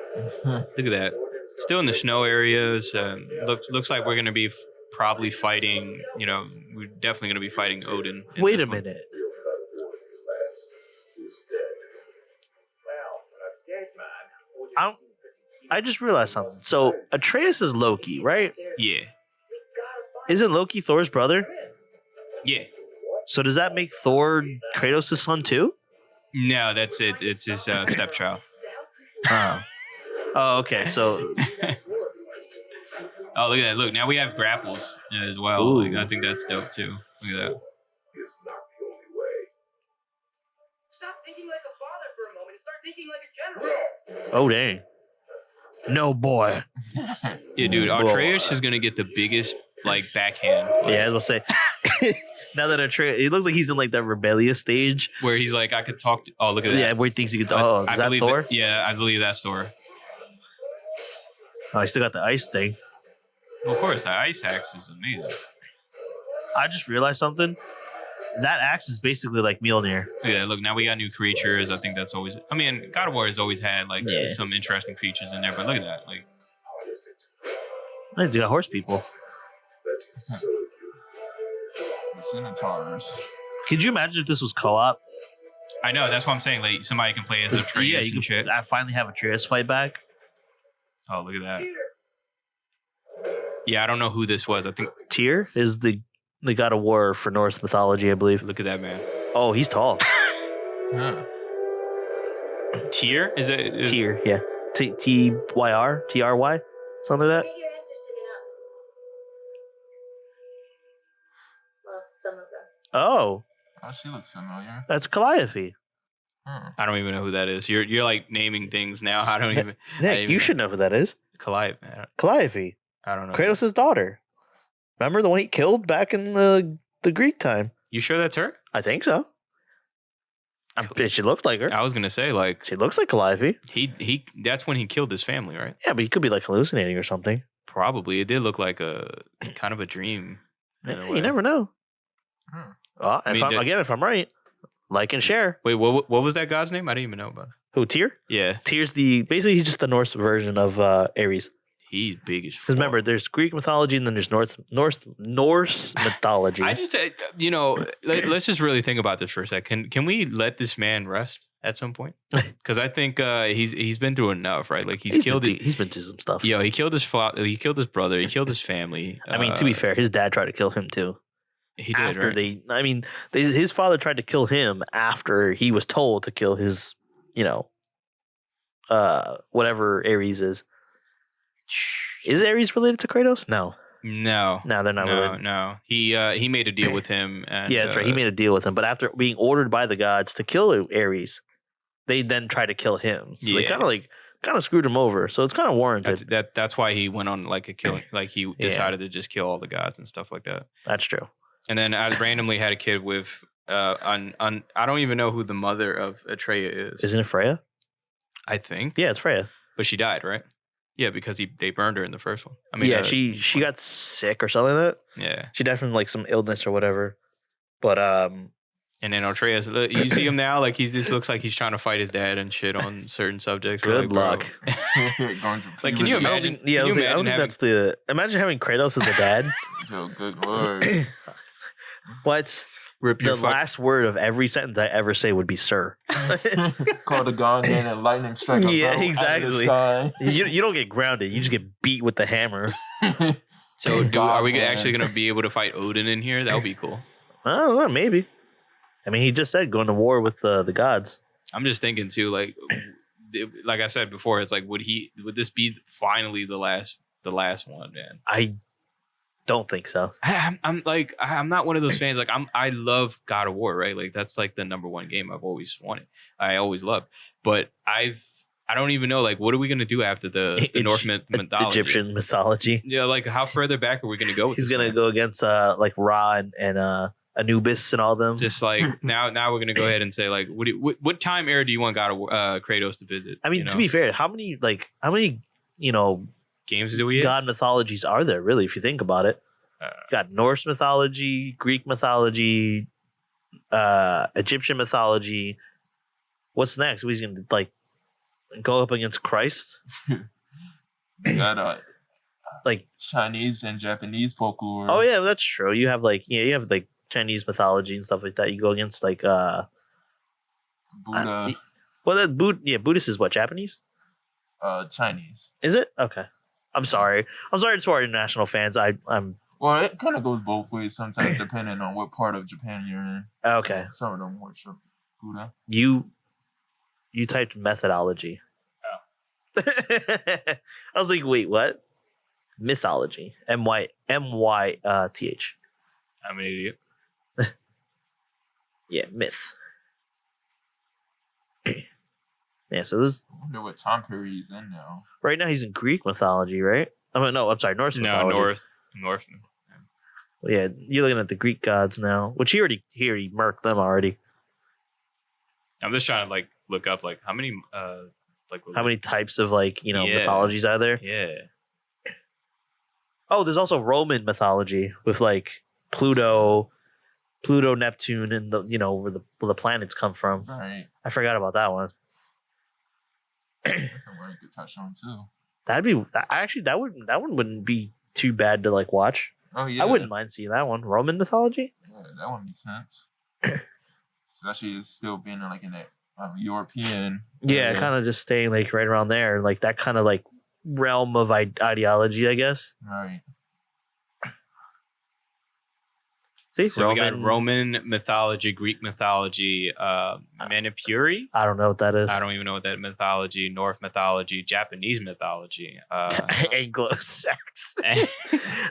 Look at that. Still in the snow areas. Looks like we're gonna be probably fighting. We're definitely gonna be fighting Odin. in Wait this a one. minute. I just realized something. So Atreus is Loki, right? Yeah. Isn't Loki Thor's brother? Yeah. So does that make Thor Kratos' son too? No, that's it. It's his stepchild. Oh, okay. So Oh, look at that. Look, now we have grapples as well. Ooh. Like, I think that's dope too. Look at that. Stop thinking like a father for a moment and start thinking like a general. oh dang. No boy. Yeah, dude, Boy. Atreus is gonna get the biggest like backhand. Yeah, I was gonna say Now that it looks like he's in like that rebellious stage where he's like, I could talk to. Oh, look at that. Yeah, where he thinks he could. Oh, I is that believe Thor? Yeah, I believe that's Thor. Oh, he still got the ice thing. Well, of course, the ice axe is amazing. I just realized something. That axe is basically like Mjolnir. Yeah, look, now we got new creatures. I think that's always. I mean, God of War has always had like some interesting features in there, but look at that. Like, You got horse people. The Centaurs. Could you imagine if this was co-op? I know, that's what I'm saying. Like, somebody can play as Atreus Yeah, and you shit. could I finally have Atreus fight back. Oh, look at that. Yeah, I don't know who this was. I think. Tyr is the god of war for Norse mythology, I believe. Look at that man. Oh, he's tall. Yeah. Tyr? Is it? Tyr, yeah. Tyr, Try, something like that. Get your answers soon enough. Well, some of them. Oh, Oh, she looks familiar. that's Calliope. I don't even know who that is. You're like naming things now. I don't even. Nick, you should know who that is. Calliope. Calliope, I don't know. Kratos' daughter. Remember the one he killed back in the Greek time? You sure that's her? I think so. She looks like her. I was gonna say like She looks like Calliope. he. That's when he killed his family, right? Yeah, but he could be like hallucinating or something. Probably. It did look like a kind of a dream. in a You way. never know. Hmm. Well, I mean, if I'm right, like and share. Wait, what was that god's name? I didn't even know about it. Who, Tyr? Yeah, Tyr's basically he's just the Norse version of Ares. he's big as fuck. Because remember, there's Greek mythology and then there's Norse mythology. I just, let's just really think about this for a second. Can we let this man rest at some point? Because I think he's been through enough, right? Like he's killed. He's been through some stuff. He killed his father. He killed his brother. He killed his family. I mean, to be fair, his dad tried to kill him too. he did. Right? His father tried to kill him after he was told to kill his, whatever Ares is. Is Ares related to Kratos? No, No, they're not related. No. He made a deal with him. And, Yeah, that's right. He made a deal with him, but after being ordered by the gods to kill Ares, they then tried to kill him. So they kind of screwed him over. So it's kind of warranted. That's why he went on like a killing. Like he decided to just kill all the gods and stuff like that. That's true. And then I randomly had a kid with I don't even know who the mother of Atreya is. Isn't it Freya? I think. Yeah, it's Freya. But she died, right? Yeah, because they burned her in the first one. I mean, yeah, she got sick or something like that. Yeah, she died from like some illness or whatever. But and then Atreus, you see him now, like he just looks like he's trying to fight his dad and shit on certain subjects. Good luck. Like, can you imagine? I don't think that's the. Imagine having Kratos as a dad. Yo, good word. What? Rip The last word of every sentence I ever say would be "sir." Call the Guardian and lightning strike. Yeah, exactly. You don't get grounded. You just get beat with the hammer. So, are we actually going to be able to fight Odin in here? That would be cool. I don't know, maybe. I mean, he just said going to war with the gods. I'm just thinking too, like I said before, it's like would this be finally the last one, man? I don't think so. I'm not one of those fans. Like I love God of War, right? Like that's like the number one game I've always wanted. I always loved. But I don't even know, like, what are we gonna do after the Norse mythology? Egyptian mythology. Yeah, like how further back are we gonna go with He's gonna go against like Ra and Anubis and all them. Just like now we're gonna go ahead and say like what time era do you want God of Kratos to visit? I mean, to be fair, how many games do we have? God mythologies are there really? If you think about it, got Norse mythology, Greek mythology, Egyptian mythology. What's next? He's gonna like go up against Christ. Got like Chinese and Japanese folklore. Oh yeah, that's true. You have like Chinese mythology and stuff like that. You go against like Buddha. Buddhist is what, Japanese? Chinese. Is it? Okay. I'm sorry to our international fans. I'm Well, it kind of goes both ways sometimes, depending on what part of Japan you're in. Okay. So some of them worship Buddha. You typed methodology. Oh. I was like, wait, what? Mythology. MYTH. I'm an idiot. Yeah, myth. Yeah, so this. I wonder what time period he's in now. Right now, he's in Greek mythology, right? I'm sorry, Norse mythology. North. Well, yeah, you're looking at the Greek gods now, which he already murked them already. I'm just trying to like look up like how many How many types of like mythologies are there? Yeah. Oh, there's also Roman mythology with like Pluto, Neptune, and the where the planets come from. Right. I forgot about that one. That's one you could touch on too. That'd be actually that one wouldn't be too bad to like watch. Oh yeah. I wouldn't mind seeing that one. Roman mythology. Yeah, that one makes sense. Especially still being like in that European. Yeah, kind of just staying like right around there, like that kind of like realm of ideology, I guess. Right. See, So we got Roman mythology, Greek mythology, Manipuri. I don't know what that is. I don't even know what that mythology, North mythology, Japanese mythology, Anglo-Saxon.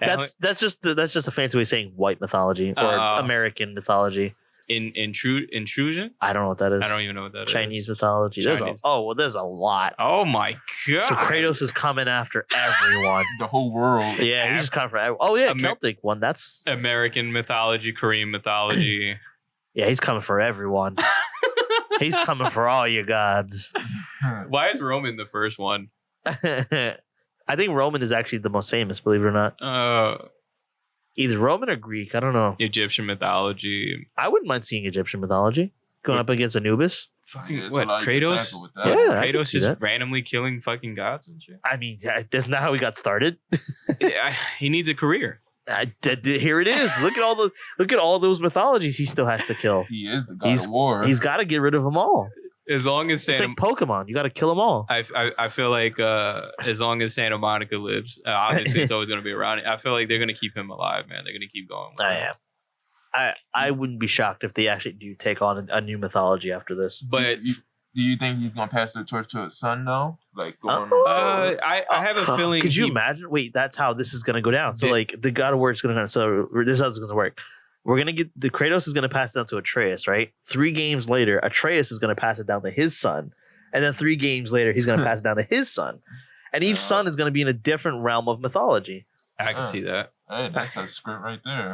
that's just a fancy way of saying white mythology or American mythology. Intrusion. I don't know what that is. I don't even know what that Chinese is. mythology. There's a lot. Oh my god! So Kratos is coming after everyone. The whole world. Yeah, he's just coming for everyone. Oh yeah, Celtic one. That's American mythology, Korean mythology. Yeah, he's coming for everyone. He's coming for all your gods. Why is Roman the first one? I think Roman is actually the most famous, believe it or not. Either Roman or Greek. I don't know. Egyptian mythology. I wouldn't mind seeing Egyptian mythology. Going up against Anubis. Fucking what? Kratos? Yeah, Kratos is randomly killing fucking gods and shit. I mean, isn't that how he got started? He needs a career. Here it is. Look at all those mythologies he still has to kill. He is the god of war. He's got to get rid of them all. As long as it's like Pokemon, you got to kill them all. I feel like as long as Santa Monica lives, obviously it's always going to be around. I feel like they're going to keep him alive, man. They're going to keep going. I wouldn't be shocked if they actually do take on a new mythology after this. But do you think he's going to pass the torch to his son though? Like going. I have a feeling. Could you imagine? Wait, that's how this is going to go down. So like the God of War is going to. So this is how it's going to work. We're going to get the Kratos is going to pass it down to Atreus, right? 3 games later, Atreus is going to pass it down to his son. And then 3 games later, he's going to pass it down to his son. And each son is going to be in a different realm of mythology. I can see that. Hey, that's a script right there.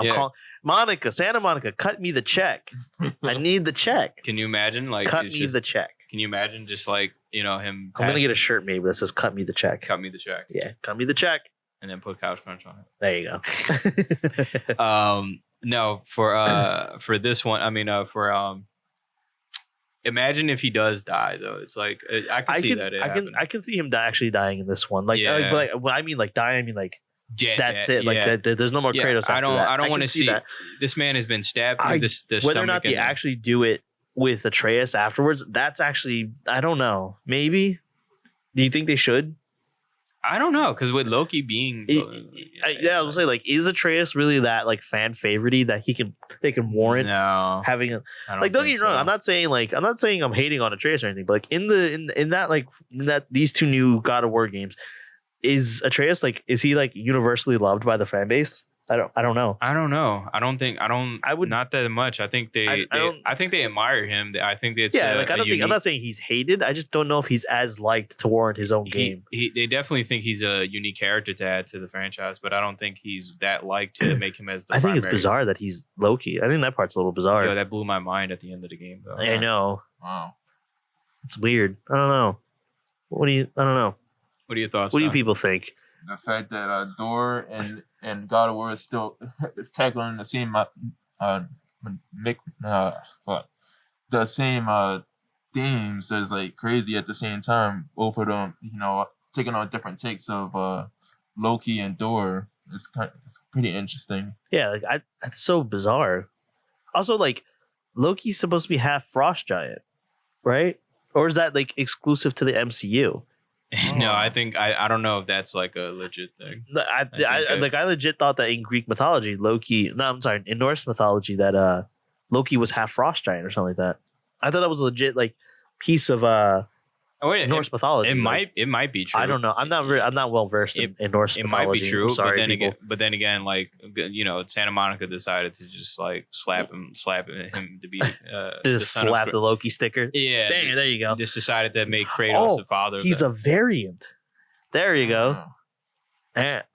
Santa Monica, cut me the check. I need the check. Can you imagine? Like, cut me the check. Can you imagine just like, him? I'm going to get a shirt maybe that says cut me the check. Cut me the check. Yeah, cut me the check. And then put Couch Crunch on it. There you go. No, for this one, I mean, imagine if he does die though. It's like I can see that. I can see him actually dying in this one. Like, when I mean like die, I mean like that's it. Like there's no more Kratos. I don't want to see that. This man has been stabbed. Whether or not they actually do it with Atreus afterwards, that's actually I don't know. Maybe. Do you think they should? I don't know, because with Loki being, I was say like, is Atreus really that like fan favorite that they can warrant having a like? Don't get me wrong, I'm not saying I'm hating on Atreus or anything, but like in that these 2 new God of War games, is Atreus is he like universally loved by the fan base? I don't know. I would not that much. I think they admire him. I think it's I'm not saying he's hated. I just don't know if he's as liked to warrant his own game. They definitely think he's a unique character to add to the franchise, but I don't think he's that liked to make him as the primary. Think it's bizarre that he's Loki. I think that part's a little bizarre. That blew my mind at the end of the game though. I know. Wow. It's weird. I don't know. I don't know. What are your thoughts? What do you people think? The fact that Thor and God of War is still tackling the same the same themes is like crazy at the same time. Both of them, taking on different takes of Loki and Thor. It's pretty interesting. Yeah, it's so bizarre. Also, like Loki's supposed to be half frost giant, right? Or is that like exclusive to the MCU? No, I think I don't know if that's like a legit thing. I legit thought that in Greek mythology, in Norse mythology that Loki was half frost giant or something like that. I thought that was a legit like piece of Norse mythology. It might be true. I don't know. I'm not well versed in Norse mythology. It might be true. But then again, like Santa Monica decided to just like slap him to be just slap the Loki sticker. Yeah, there you go. Just decided to make Kratos the father. He's a variant. There you go. That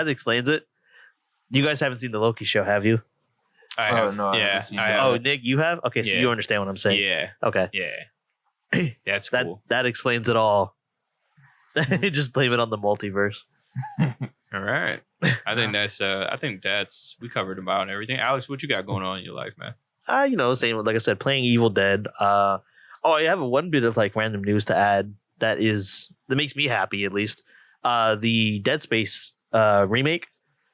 explains it. You guys haven't seen the Loki show, have you? I have. no, I Yeah. haven't seen I that. have. Oh, Nick, you have? Okay, so Yeah. you understand what I'm saying. Yeah. Okay. Yeah. That's That cool. that explains it all. Just blame it on the multiverse. All right. I think that's we covered about everything. Alex, what you got going on in your life, man? Same like I said, playing Evil Dead. I have one bit of like random news to add that makes me happy at least. The Dead Space remake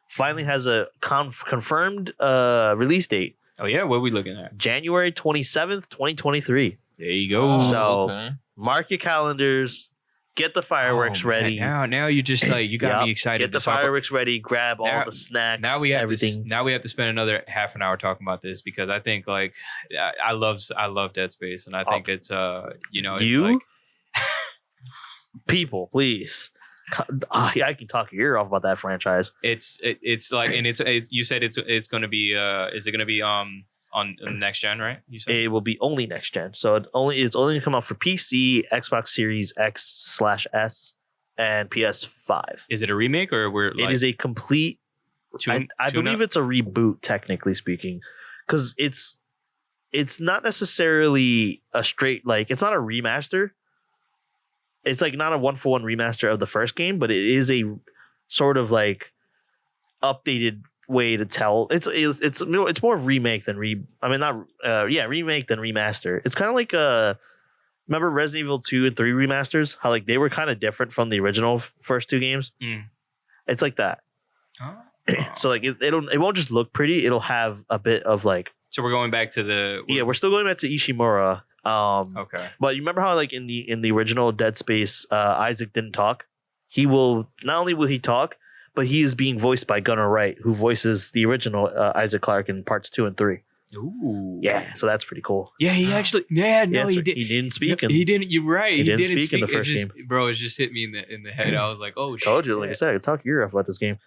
finally has a confirmed release date. Oh yeah, what are we looking at? January 27th, 2023. There you go. So- Mark your calendars. Get the fireworks Oh, man. ready. Now you just like you got Yep. me excited. Get the to talk about- fireworks ready. Grab all Now- the snacks. Now we have everything. now we have to spend another half an hour talking about this because I think like I love Dead Space and I think it's it's You? like People, please. I can talk your ear off about that franchise. it's like and you said it's going to be is it going to be on next gen, right? You said It will be only next gen, so it's only gonna come out for PC, Xbox Series X/S, and PS5. is it a remake or we're like It is a complete. I believe it's a reboot, technically speaking, because it's not necessarily a straight it's not a remaster. It's like not a 1-for-1 remaster of the first game, but it is a sort of like updated way to tell. It's more of remake than remake than remaster. It's kind of like remember Resident Evil 2 and 3 remasters? How like they were kind of different from the original first two games. Mm. It's like that. Oh. So like it won't just look pretty. It'll have a bit of like So we're going back to the we're still going back to Ishimura. okay. But you remember how like in the original Dead Space, Isaac didn't talk. Not only will he talk, but he is being voiced by Gunnar Wright, who voices the original Isaac Clarke in parts 2 and 3. Ooh. Yeah, so that's pretty cool. Yeah, he actually. Yeah, no, Yeah, he did. He didn't speak. No, he didn't. You're right. he didn't speak in the It first just, bro. It just hit me in the head. I was like, oh shit. Told you, like I said, I could talk your off about this game.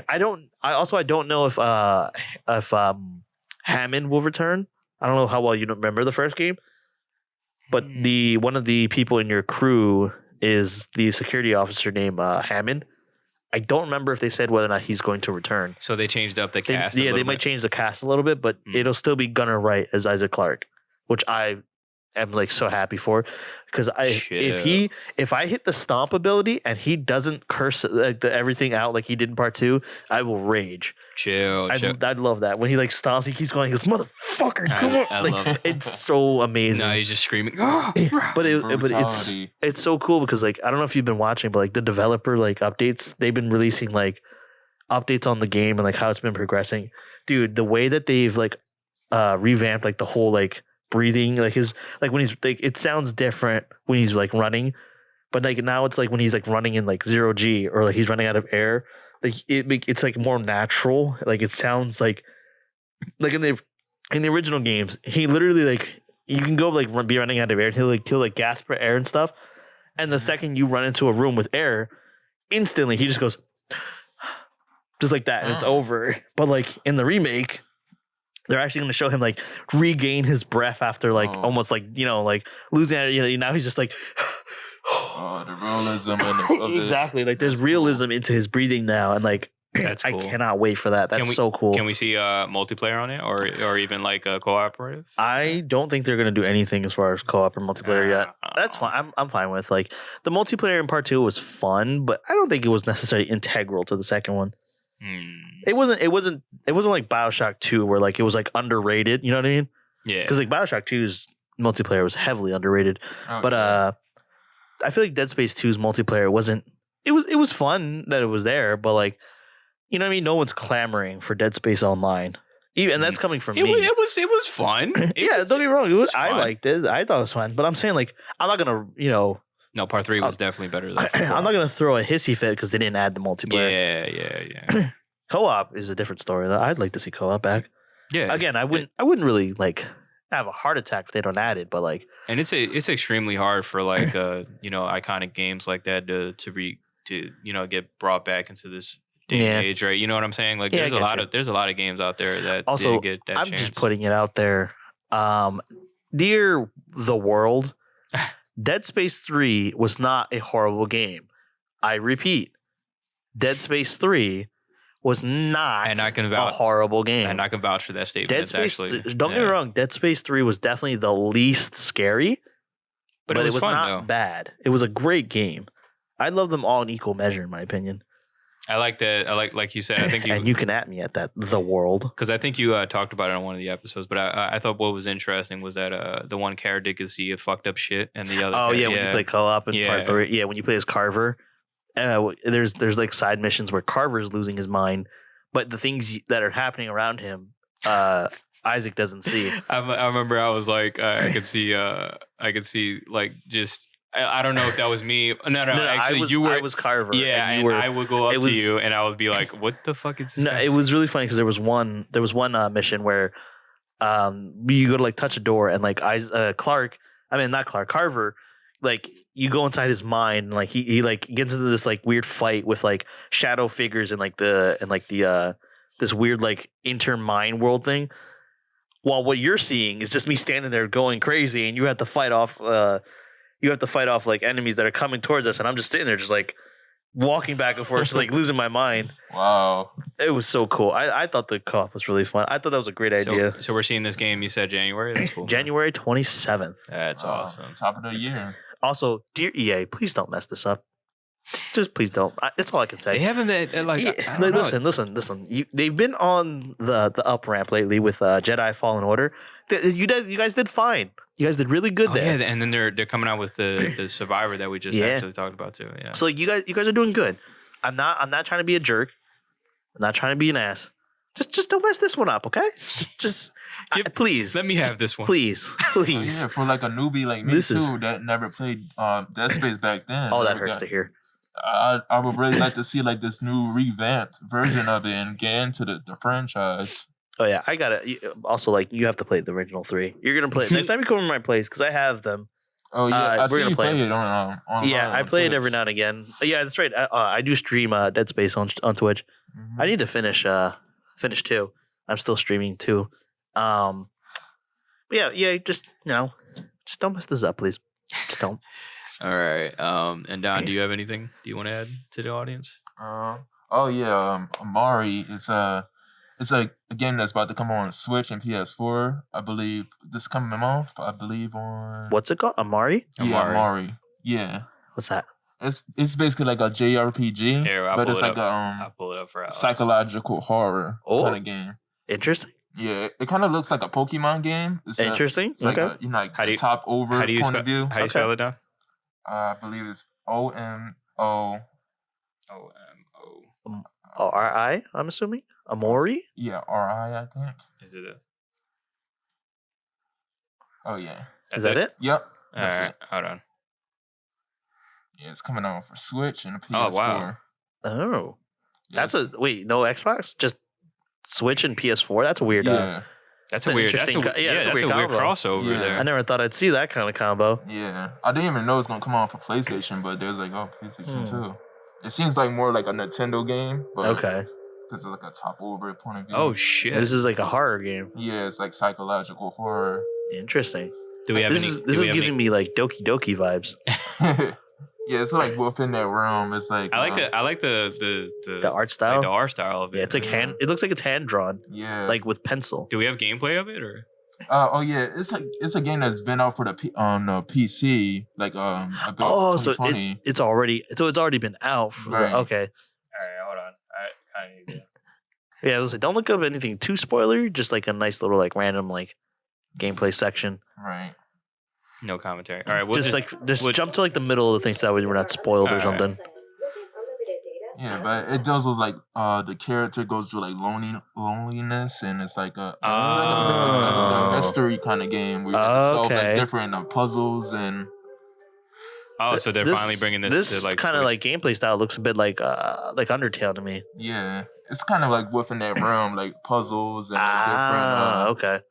I don't know if Hammond will return. I don't know how well you remember the first game, but one of the people in your crew is the security officer named Hammond. I don't remember if they said whether or not he's going to return. So they changed up the cast. They might change the cast a little bit, but it'll still be Gunnar Wright as Isaac Clarke, which I am like so happy for, because if I hit the stomp ability and he doesn't curse like everything out like he did in part 2, I will rage. Chill. I'd love that when he like stomps. He keeps going. He goes, "Motherfucker, come on!" I Like, love it. it's so amazing. No, he's just screaming. but Brutality. it's so cool because like I don't know if you've been watching, but like the developer like updates, they've been releasing like updates on the game and like how it's been progressing. Dude, the way that they've like revamped like the whole like breathing, like his like when he's like it sounds different when he's like running, but like now it's like when he's like running in like 0G or like he's running out of air, like it's like more natural. Like it sounds like in the original games, he literally like you can go like be running out of air and he'll like gasp for air and stuff, and the second you run into a room with air, instantly he just goes just like that and it's over. But like in the remake, they're actually going to show him like regain his breath after like almost like like losing it. Now he's just like the realism exactly. Like there's realism into his breathing now, and like That's cool. I cannot wait for that. That's so cool. Can we see multiplayer on it, or even like a cooperative? I don't think they're going to do anything as far as co-op or multiplayer yet. That's fine. I'm fine with like the multiplayer in part 2 was fun, but I don't think it was necessarily integral to the second one. It wasn't like BioShock 2 where like it was like underrated, you know what I mean? Yeah. Because like BioShock 2's multiplayer was heavily underrated. But I feel like Dead Space 2's multiplayer wasn't it was fun that it was there, but like you know what I mean? No one's clamoring for Dead Space Online. And that's coming from me. It was fun. Don't get me wrong. I liked it. I thought it was fun. But I'm saying like I'm not gonna, No, part 3 was definitely better than I'm not gonna throw a hissy fit because they didn't add the multiplayer. Yeah. Co-op is a different story though. I'd like to see co-op back. Yeah. Again, I wouldn't really like have a heart attack if they don't add it, but like and it's extremely hard for like iconic games like that to get brought back into this day and age, right? You know what I'm saying? Like there's a lot of games out there that also didn't get that I'm chance. just putting it out there. Dear the world, Dead Space 3 was not a horrible game. I repeat, Dead Space 3 was not, And I can a vouch- horrible game. And I can vouch for that statement. Dead It's Space. actually, Don't get me wrong. Dead Space 3 was definitely the least scary, but it was fun, not though. bad. It was a great game. I love them all in equal measure, in my opinion. I like that. I like you said. I think And you can at me at that. The world. because I think you talked about it on one of the episodes. But I thought what was interesting was that the one character could see a fucked up shit, and the other. Oh yeah, when you play co-op in Yeah. part 3. Yeah, when you play as Carver, there's like side missions where Carver's losing his mind, but the things that are happening around him, Isaac doesn't see. I remember I was like, I could see like just. I don't know if that was me. No, actually, you were. I was Carver. Yeah, and I would go up to you, and I would be like, "What the fuck is this?" No, guy it was really funny because there was one mission where you go to like touch a door and like Carver, like you go inside his mind and like he like gets into this like weird fight with like shadow figures and the this weird like inter-mind world thing. While what you're seeing is just me standing there going crazy, and you have to fight off like enemies that are coming towards us, and I'm just sitting there just like walking back and forth, just like losing my mind. Wow. It was so cool. I thought the co-op was really fun. I thought that was a great idea. So we're seeing this game. You said January. That's cool. January 27th. That's awesome. Top of the year. Also, dear EA, please don't mess this up. Just please don't. That's all I can say. They haven't been like. I don't know. Listen. They've been on the up ramp lately with Jedi Fallen Order. You guys did fine. You guys did really good there. Yeah, and then they're coming out with the Survivor that we just actually talked about too. Yeah. So like, you guys are doing good. I'm not trying to be a jerk. I'm not trying to be an ass. Just don't mess this one up, okay? Please. Let me have this one. Please. Yeah, for like a newbie like me that never played Dead Space back then. Oh, that hurts to hear. I would really like to see like this new revamped version of it and get into the franchise. Oh yeah, I got it. Also, like you have to play the original 3. You're gonna play it next time you come to my place because I have them. Oh yeah, we're gonna play it on. Yeah, I play it every now and again. Yeah, that's right. I do stream Dead Space on Twitch. Mm-hmm. I need to finish 2. I'm still streaming 2. But yeah. Just don't mess this up, please. Just don't. All right. And Don, do you have anything? Do you want to add to the audience? Amari is it's a game that's about to come on Switch and PS4. I believe this coming month. I believe on What's it called? Amari? Yeah, Amari. Yeah. What's that? It's basically like a JRPG, Here, but it's like I'll pull it up for Alex. psychological horror kind of game. Interesting. Yeah, it kind of looks like a Pokemon game. Interesting. It's like okay. like top over point of view. How do you spell it, Don? I believe it's OMO. RI, I'm assuming? Amori? Yeah, RI, I think. Is it it? Oh, yeah. Is that it? Yep. All right. Hold on. Yeah, it's coming out for Switch and a PS4. Oh, wow. Oh. Yeah, Wait, no Xbox? Just Switch and PS4? That's a weird... Yeah. That's an a weird. interesting That's a weird combo. crossover Yeah. there. I never thought I'd see that kind of combo. Yeah. I didn't even know it's going to come out for PlayStation, but there's like, PlayStation 2. It seems like more like a Nintendo game, but Okay. because it's like a top over point of view. Oh shit! This is like a horror game. Yeah, it's like psychological horror. Interesting. Do we have This is giving me like Doki Doki vibes. Yeah, it's like within that realm. It's like I like the art style. like the art style of it. Yeah, it's like it looks like it's hand drawn. Yeah. Like with pencil. Do we have gameplay of it or? Oh yeah, it's a game that's been out for on PC like about so 2020. it's already been out. Right. Okay. All right, hold on. I kind of need to. Yeah, I was like, don't look up anything too spoiler. Just like a nice little like random like gameplay section. Right. No commentary. All right, we'll just jump to like the middle of the things so that way we're not spoiled or All right. something. Yeah, but it deals with like the character goes through like loneliness, and it's like a mystery kind of game where you have to solve like different puzzles and. Oh, so they're finally bringing this to like kind of like gameplay style looks a bit like Undertale to me. Yeah, it's kind of like within that realm, like puzzles and like different.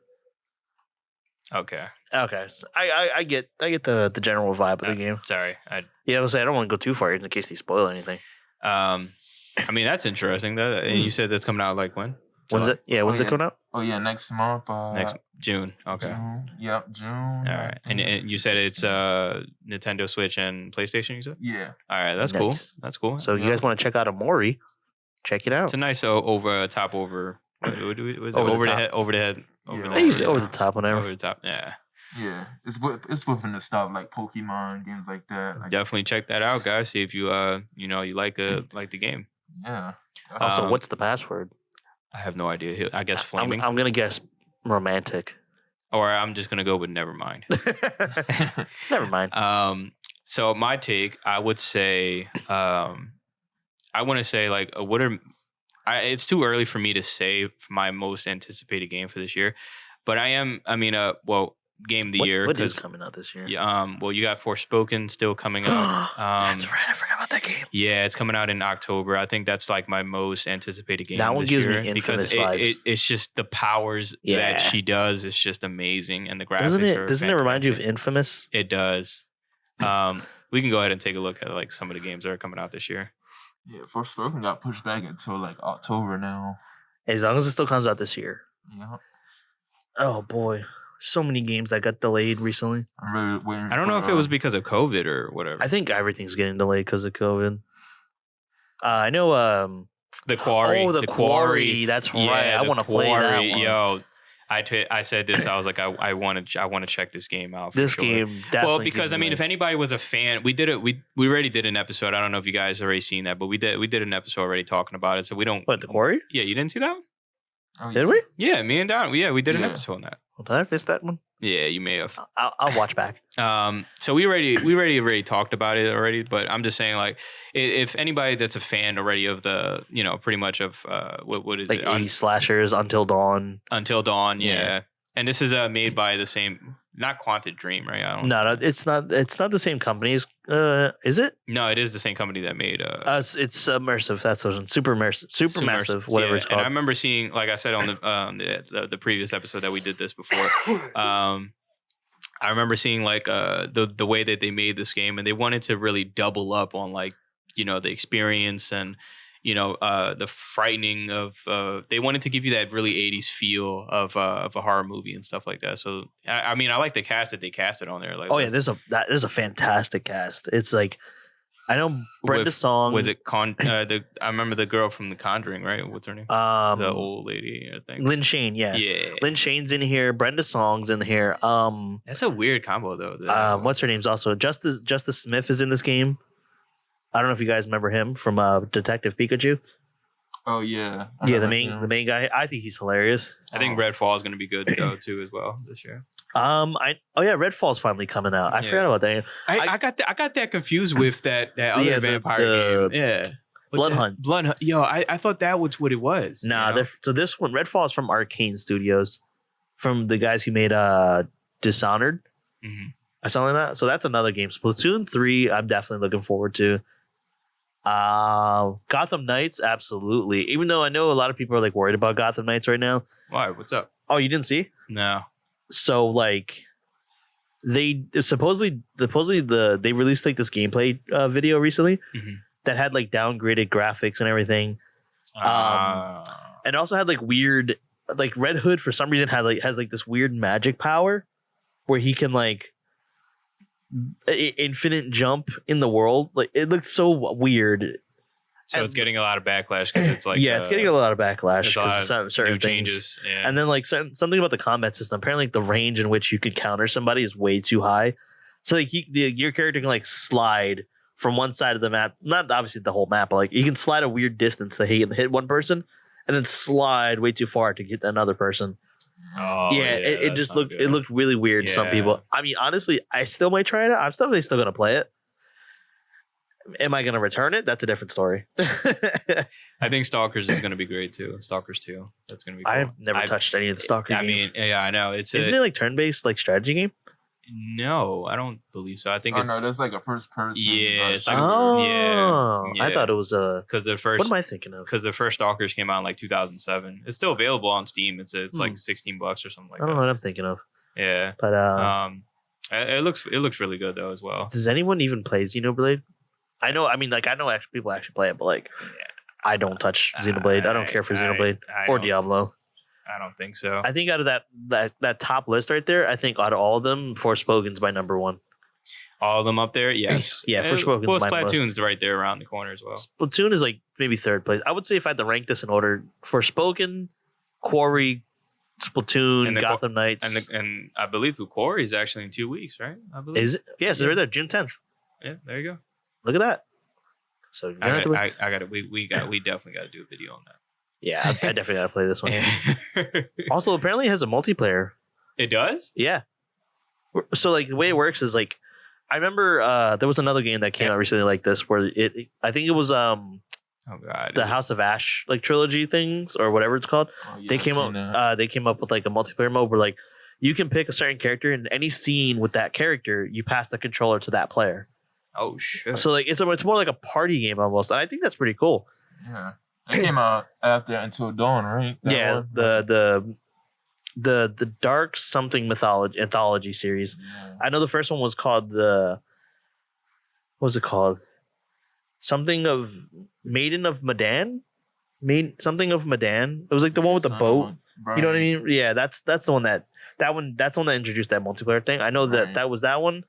Okay. Okay. So I get the general vibe of the game. Sorry. I was saying I don't want to go too far in case they spoil anything. I mean that's interesting. You said that's coming out like when? When's it? Yeah, when's it coming out? Oh yeah, next month. Next June. Okay. June. Yep, June. All right. And you said it's Nintendo Switch and PlayStation. You said? Yeah. All right. That's cool. That's cool. So you guys want to check out Amori? check it out. It's a nice over top over. Was it Over the over the top. head? Over the head. Over Yeah, the I used to head. over the top whenever. Over the top. Yeah. Yeah, it's within the stuff like Pokemon games like that. Like, Definitely check that out, guys. See if you you like the game. yeah. Also, Um, what's the password? I have no idea. I guess I'm flaming, gonna guess romantic. or I'm just gonna go with never mind. Never mind. So my take, I would say, I want to say like, what are? It's too early for me to say my most anticipated game for this year, but I am. I mean, game of the year. What is coming out this year? Yeah. Well, you got Forspoken still coming out. That's right. I forgot about that game. Yeah, it's coming out in October. I think that's like my most anticipated game. That one this gives me year Infamous because it, vibes. it's just the powers Yeah. that she does is just amazing, and the graphics. Doesn't it remind you of Infamous? It does. We can go ahead and take a look at like some of the games that are coming out this year. Yeah, Forspoken got pushed back until like October now. As long as it still comes out this year. Yeah, Oh boy, so many games that got delayed recently. I'm really waiting. I don't know for, if it was because of COVID or whatever. I think everything's getting delayed because of COVID. I know. The Quarry. Oh, the Quarry. That's right. I The want to play that Quarry. one. Yo, I said this. I was like, I want to check this game out. For This sure. game definitely. Well, because I mean, if anybody was a fan, we did it. We already did an episode. I don't know if you guys already seen that, but we did an episode already talking about it. So we don't. What, the Quarry? Yeah, you didn't see that one? Oh, Did we? Yeah, me and Don. Yeah, we did an Yeah. episode on that. Well, did I miss that one? Yeah, you may have. I'll watch back. So we already talked about it already, but I'm just saying like if anybody that's a fan already of the pretty much of what is Like it 80s slashers, Until Dawn. Until Dawn, yeah. Yeah. And this is made by the same, not Quantic Dream, right? I don't. No, it's not. It's not the same companies. Is it? No, it is the same company that made. It's Submersive. That's what it's super immersive, supermassive, whatever yeah. it's And I called. remember seeing, like I said on the previous episode that we did this before. I remember seeing like the way that they made this game, and they wanted to really double up on like the experience and the frightening of. They wanted to give you that really 80s feel of a horror movie and stuff like that. So I mean, I like the cast that they casted on there. Like, Oh yeah, there's a fantastic cast. It's like I know Brenda Song. Was it I remember the girl from The Conjuring, right? What's her name? The old lady, I think. Lynn Shane, yeah. Yeah. Lynn Shane's in here. Brenda Song's in here. That's a weird combo though. What's her name's also Justice Smith is in this game. I don't know if you guys remember him from Detective Pikachu. Oh yeah. Yeah, the main guy. I think he's hilarious. I think Redfall is going to be good though too as well this year. Redfall's finally coming out. I forgot about that. I got that confused with that other vampire game. Yeah. Blood Hunt. Blood Hunt. Yo, I thought that was what it was. Nah, so this one, Redfall is from Arcane Studios, from the guys who made Dishonored. Mm-hmm. Or something like that. So that's another game. Splatoon 3, I'm definitely looking forward to. Gotham Knights, absolutely. Even though I know a lot of people are like worried about Gotham Knights right now. Why? What's up? Oh, you didn't see? No. So like they supposedly they released like this gameplay video recently that had like downgraded graphics and everything. And also had like weird, like Red Hood for some reason has like this weird magic power where he can like infinite jump in the world. Like it looked so weird. So it's getting a lot of backlash because it's like it's getting a lot of backlash because of certain new things. changes. Yeah. And then like something about the combat system. Apparently, like, the range in which you could counter somebody is way too high. So like your character can like slide from one side of the map, not obviously the whole map, but like you can slide a weird distance to hit one person, and then slide way too far to get another person. Oh, it just looked good. it looked really weird to some Yeah. people. I mean, honestly, I still might try it out. I'm definitely still gonna play it. Am I gonna return it? That's a different story. I think Stalkers is going to be great too. Stalkers 2. That's going to be cool. I've never touched any of the Stalker games. I mean, yeah, I know. Isn't it like turn-based like strategy game? No, I don't believe so. I think Oh it's no, that's like a first person. Yeah, it's like- Oh, yeah. I thought it was a. because the first What am I thinking of? because the first Stalkers came out in like 2007. It's still available on Steam. It's like $16 or something like I don't know that. what I'm thinking of. Yeah. But It looks really good though as well. does anyone even play Xenoblade? I know. I mean, like I know people actually play it, but like I don't touch Xenoblade. I don't care for Xenoblade or Diablo. I don't think so. I think out of that top list right there, I think out of all of them, Forspoken's my number one. All of them up there, yes. Yeah, Forspoken's well, my most. Splatoon's right there around the corner as well. Splatoon is like maybe third place. I would say if I had to rank this in order, Forspoken, Quarry, Splatoon, And the Gotham Knights. And I believe the Quarry is actually in 2 weeks, right? I believe. Is it? Yes, they're right there, June 10th. Yeah, there you go. Look at that. So you're gonna have to wait. I got it. We definitely got to do a video on that. Yeah, I definitely gotta play this one. Yeah. Also, apparently it has a multiplayer. It does? Yeah. So like the way it works is like I remember there was another game that came out recently like this where I think it was Oh god. the House of Ash like trilogy things or whatever it's called. Oh, yeah, They I've came seen up that. they came up with like a multiplayer mode where like you can pick a certain character and any scene with that character, you pass the controller to that player. Oh shit. So like it's more like a party game almost. And I think that's pretty cool. Yeah. It came out after Until Dawn, right? That Yeah, one? the Dark something mythology anthology series. Yeah. I know the first one was called what was it called? Something of Maiden of Medan? Something of Medan. It was like the one with the boat. You know what I mean? Yeah, that's the one that's the one that introduced that multiplayer thing. I know that Right. that was that one.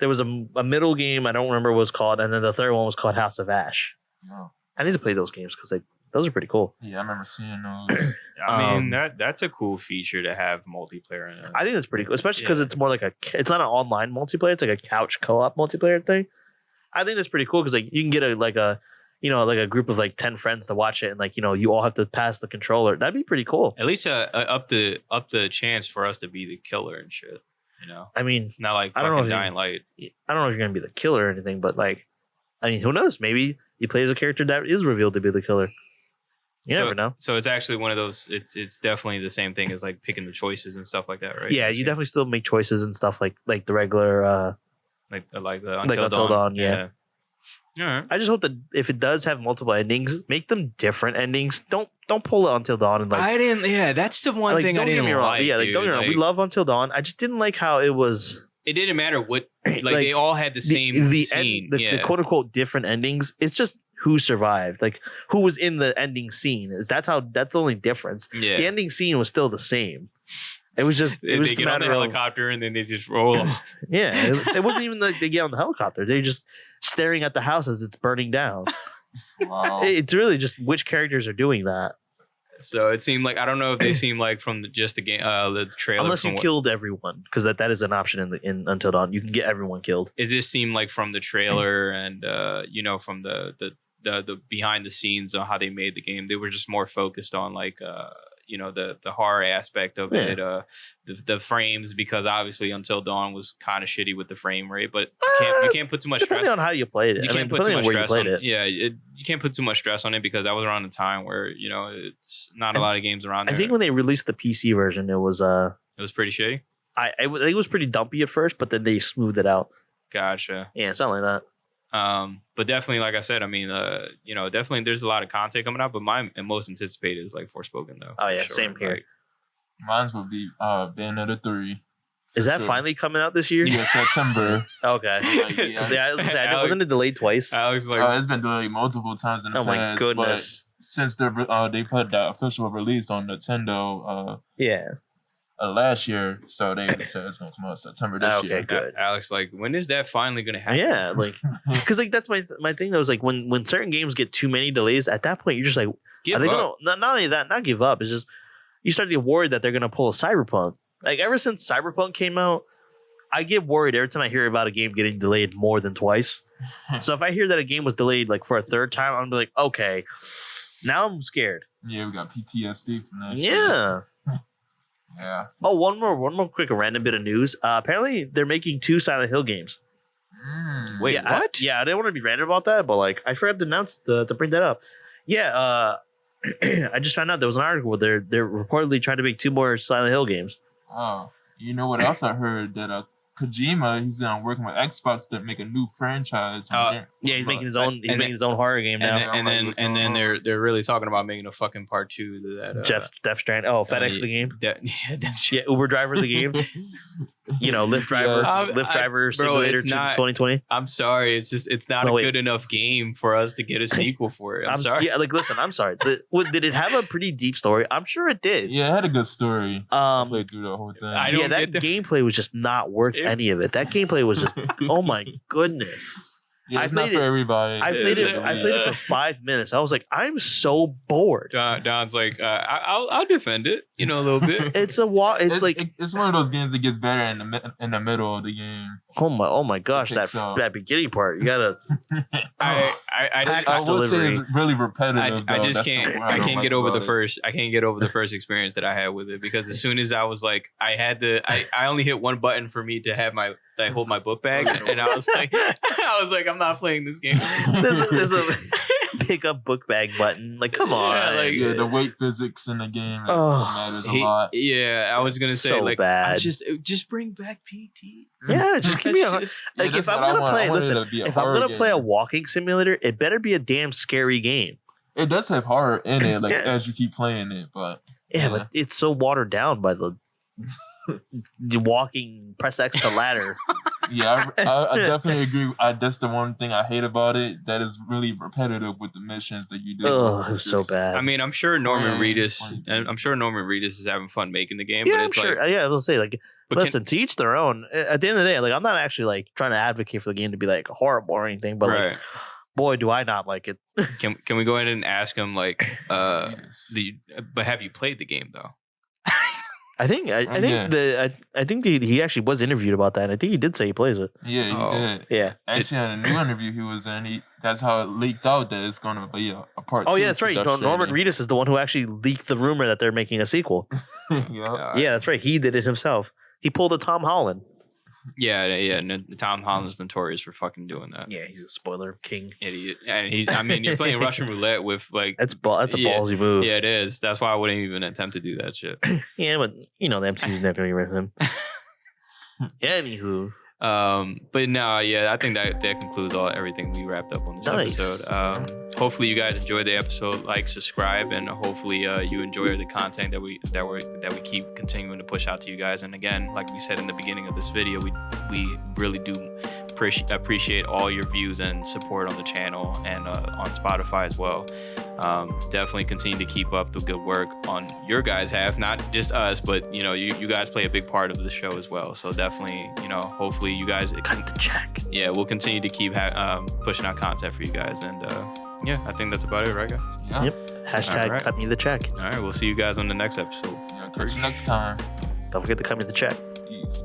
There was a middle game, I don't remember what it was called, and then the third one was called House of Ash. Yeah. I need to play those games because like those are pretty cool. Yeah, I remember seeing those. I mean um, that's a cool feature to have multiplayer in it. I think that's pretty cool, especially because Yeah. it's more like it's not an online multiplayer, it's like a couch co-op multiplayer thing. I think that's pretty cool because like you can get a group of like 10 friends to watch it and like you all have to pass the controller. That'd be pretty cool. At least up the chance for us to be the killer and shit. I mean, Not like I don't know fucking if you- Dying Light. I don't know if you're gonna be the killer or anything, but like, I mean, who knows? Maybe you play as a character that is revealed to be the killer. You never know. So it's actually one of those. It's definitely the same thing as like picking the choices and stuff like that, right? Yeah, you definitely still make choices and stuff like the regular. like the Until Dawn, yeah. All right. I just hope that if it does have multiple endings, make them different endings. Don't pull it Until Dawn and like. I didn't. Yeah, that's the one like, thing I don't get didn't me wrong. like. Yeah, like dude. don't get me wrong. We love Until Dawn. I just didn't like how it was. It didn't matter what. Like, Like, they all had the same scene. the quote unquote different endings. It's just who survived, like who was in the ending scene. That's the only difference. Yeah. The ending scene was still the same. It was just They just a get on the matter of helicopter and then they just roll off. yeah. It wasn't even like they get on the helicopter. They're just staring at the house as it's burning down. Wow. It's really just which characters are doing that. So it seemed like I don't know if they seemed like from just the game, the trailer. Unless from you what- killed everyone, because that is an option in Until Dawn. You can get everyone killed. It just seemed like from the trailer and from the behind the scenes on how they made the game, they were just more focused on like the horror aspect of Yeah. it, the frames, because obviously Until Dawn was kind of shitty with the frame rate, but you can't put too much stress. Depending on how you played it. You I can't mean, put too depending much on where you stress played on it. Yeah, you can't put too much stress on it because I was around a time where it's not a lot of games around I there. think when they released the PC version, it was it was pretty shitty. I think it was pretty dumpy at first, but then they smoothed it out. Gotcha. Yeah, something like that. But definitely, like I said, I mean, definitely there's a lot of content coming out, but my most anticipated is like Forspoken though. Oh, for yeah, sure. same here. Like, Mine would be Bayonetta 3. Is that Sure. finally coming out this year? Yeah, September. Okay. Like, yeah. See, I was gonna say, wasn't it delayed twice? I was like, It's been delayed multiple times in the Oh my past. goodness. But since they put the official release on Nintendo Yeah. last year, so they said it's gonna come out September this Okay, year. good. Alex, like, when is that finally gonna happen? Yeah, like, because like that's my thing. That was like when certain games get too many delays, at that point you're just like, Give are they up. gonna not only that, not give up? It's just you start to get worried that they're gonna pull a Cyberpunk. Like ever since Cyberpunk came out, I get worried every time I hear about a game getting delayed more than twice. So if I hear that a game was delayed like for a third time, I'm like, okay, now I'm scared. Yeah, we got PTSD from that. shit. Yeah. Yeah. Oh, one more quick random bit of news. Apparently, they're making 2 Silent Hill games. Wait, yeah, what? I didn't want to be random about that, but like I forgot to announce to bring that up. Yeah, I just found out there was an article where they're reportedly trying to make 2 more Silent Hill games. Oh, you know what else I heard? That Kojima, he's working with Xbox to make a new franchise. Oh, Yeah, he's making his own. He's and making his own horror game now. And then they're really talking about making a fucking part 2 to that. Death Strand. Oh, FedEx yeah, the game. Yeah, that shit. Yeah, Uber driver the game. Lyft driver, bro, simulator it's not- 2020. I'm sorry. It's not No, a wait. good enough game for us to get a sequel for it. I'm sorry. Yeah, listen, I'm sorry. Did it have a pretty deep story? I'm sure it did. Yeah, it had a good story. I Um, played through the whole thing. I don't that get the- gameplay was just not worth any of it. That gameplay was just, oh my goodness. Yeah, I it's not played for it- everybody. I played it for 5 minutes. I was like, I'm so bored. Don's like, I'll defend it, a little bit. It's it's one of those games that gets better in the middle of the game. oh my gosh, think so. that beginning part. You gotta I Package would say delivery. it's really repetitive. I though. just That's can't. what I don't can't like get over the about it. first. I can't get over the first experience that I had with it because as soon as I was like, I only hit one button for me to have I hold my book bag, and I was like, I'm not playing this game. there's a pick up book bag button. Like, come on. Yeah, like- Yeah, the weight physics in the game matters a He- lot. yeah, I was gonna say So like, bad. I just bring back PT. Yeah, just give me a That's just- like Yeah, if that's I'm what I gonna want. play. I want it Listen, to be a if I'm horror gonna play a game. walking simulator, it better be a damn scary game. It does have horror in it, like Yeah. as you keep playing it, but Yeah, but it's so watered down by the walking. Press X to ladder. yeah, I definitely agree. That's the one thing I hate about it. That is really repetitive with the missions that you do. Oh, it was so bad. I mean, I'm sure Norman Yeah, Reedus. funny. I'm sure Norman Reedus is having fun making the game. yeah, but I'm it's sure. Like, Yeah, I will say like, but can- listen, to each their own. At the end of the day, like I'm not actually like trying to advocate for the game to be like horrible or anything, but like, right. boy, do I not like it. Can we go ahead and ask him like, Yes. but have you played the game though? I think I think he actually was interviewed about that. And I think he did say he plays it. Yeah, he Oh. did. Yeah. Actually, in a new interview he was in, that's how it leaked out that it's going to be a part. Oh 2 yeah, that's to right. Death Norman Stranding. Reedus is the one who actually leaked the rumor that they're making a sequel. yeah. Yeah, that's right. He did it himself. He pulled a Tom Holland. Yeah. Tom Holland's notorious for fucking doing that. Yeah, he's a spoiler king. Idiot. And you're playing Russian roulette with like. That's a Yeah. ballsy move. Yeah, it is. That's why I wouldn't even attempt to do that shit. Yeah, but the MCU's never gonna get rid of him. Anywho, But no, yeah, I think that concludes everything we wrapped up on this Nice. episode. Hopefully you guys enjoyed the episode. Like, subscribe, and hopefully you enjoy the content that we keep continuing to push out to you guys. And again, like we said in the beginning of this video, we really do appreciate all your views and support on the channel and on Spotify as well. Definitely continue to keep up the good work on your guys' half, not just us, but you guys play a big part of the show as well. So definitely, hopefully you guys cut the check. yeah, we'll continue to keep pushing out content for you guys. And yeah, I think that's about it, right, guys? Yeah. Yep. Hashtag All right. cut me the check. All right, we'll see you guys on the next episode. Yeah, catch you next time. Don't forget to cut me the check. Peace.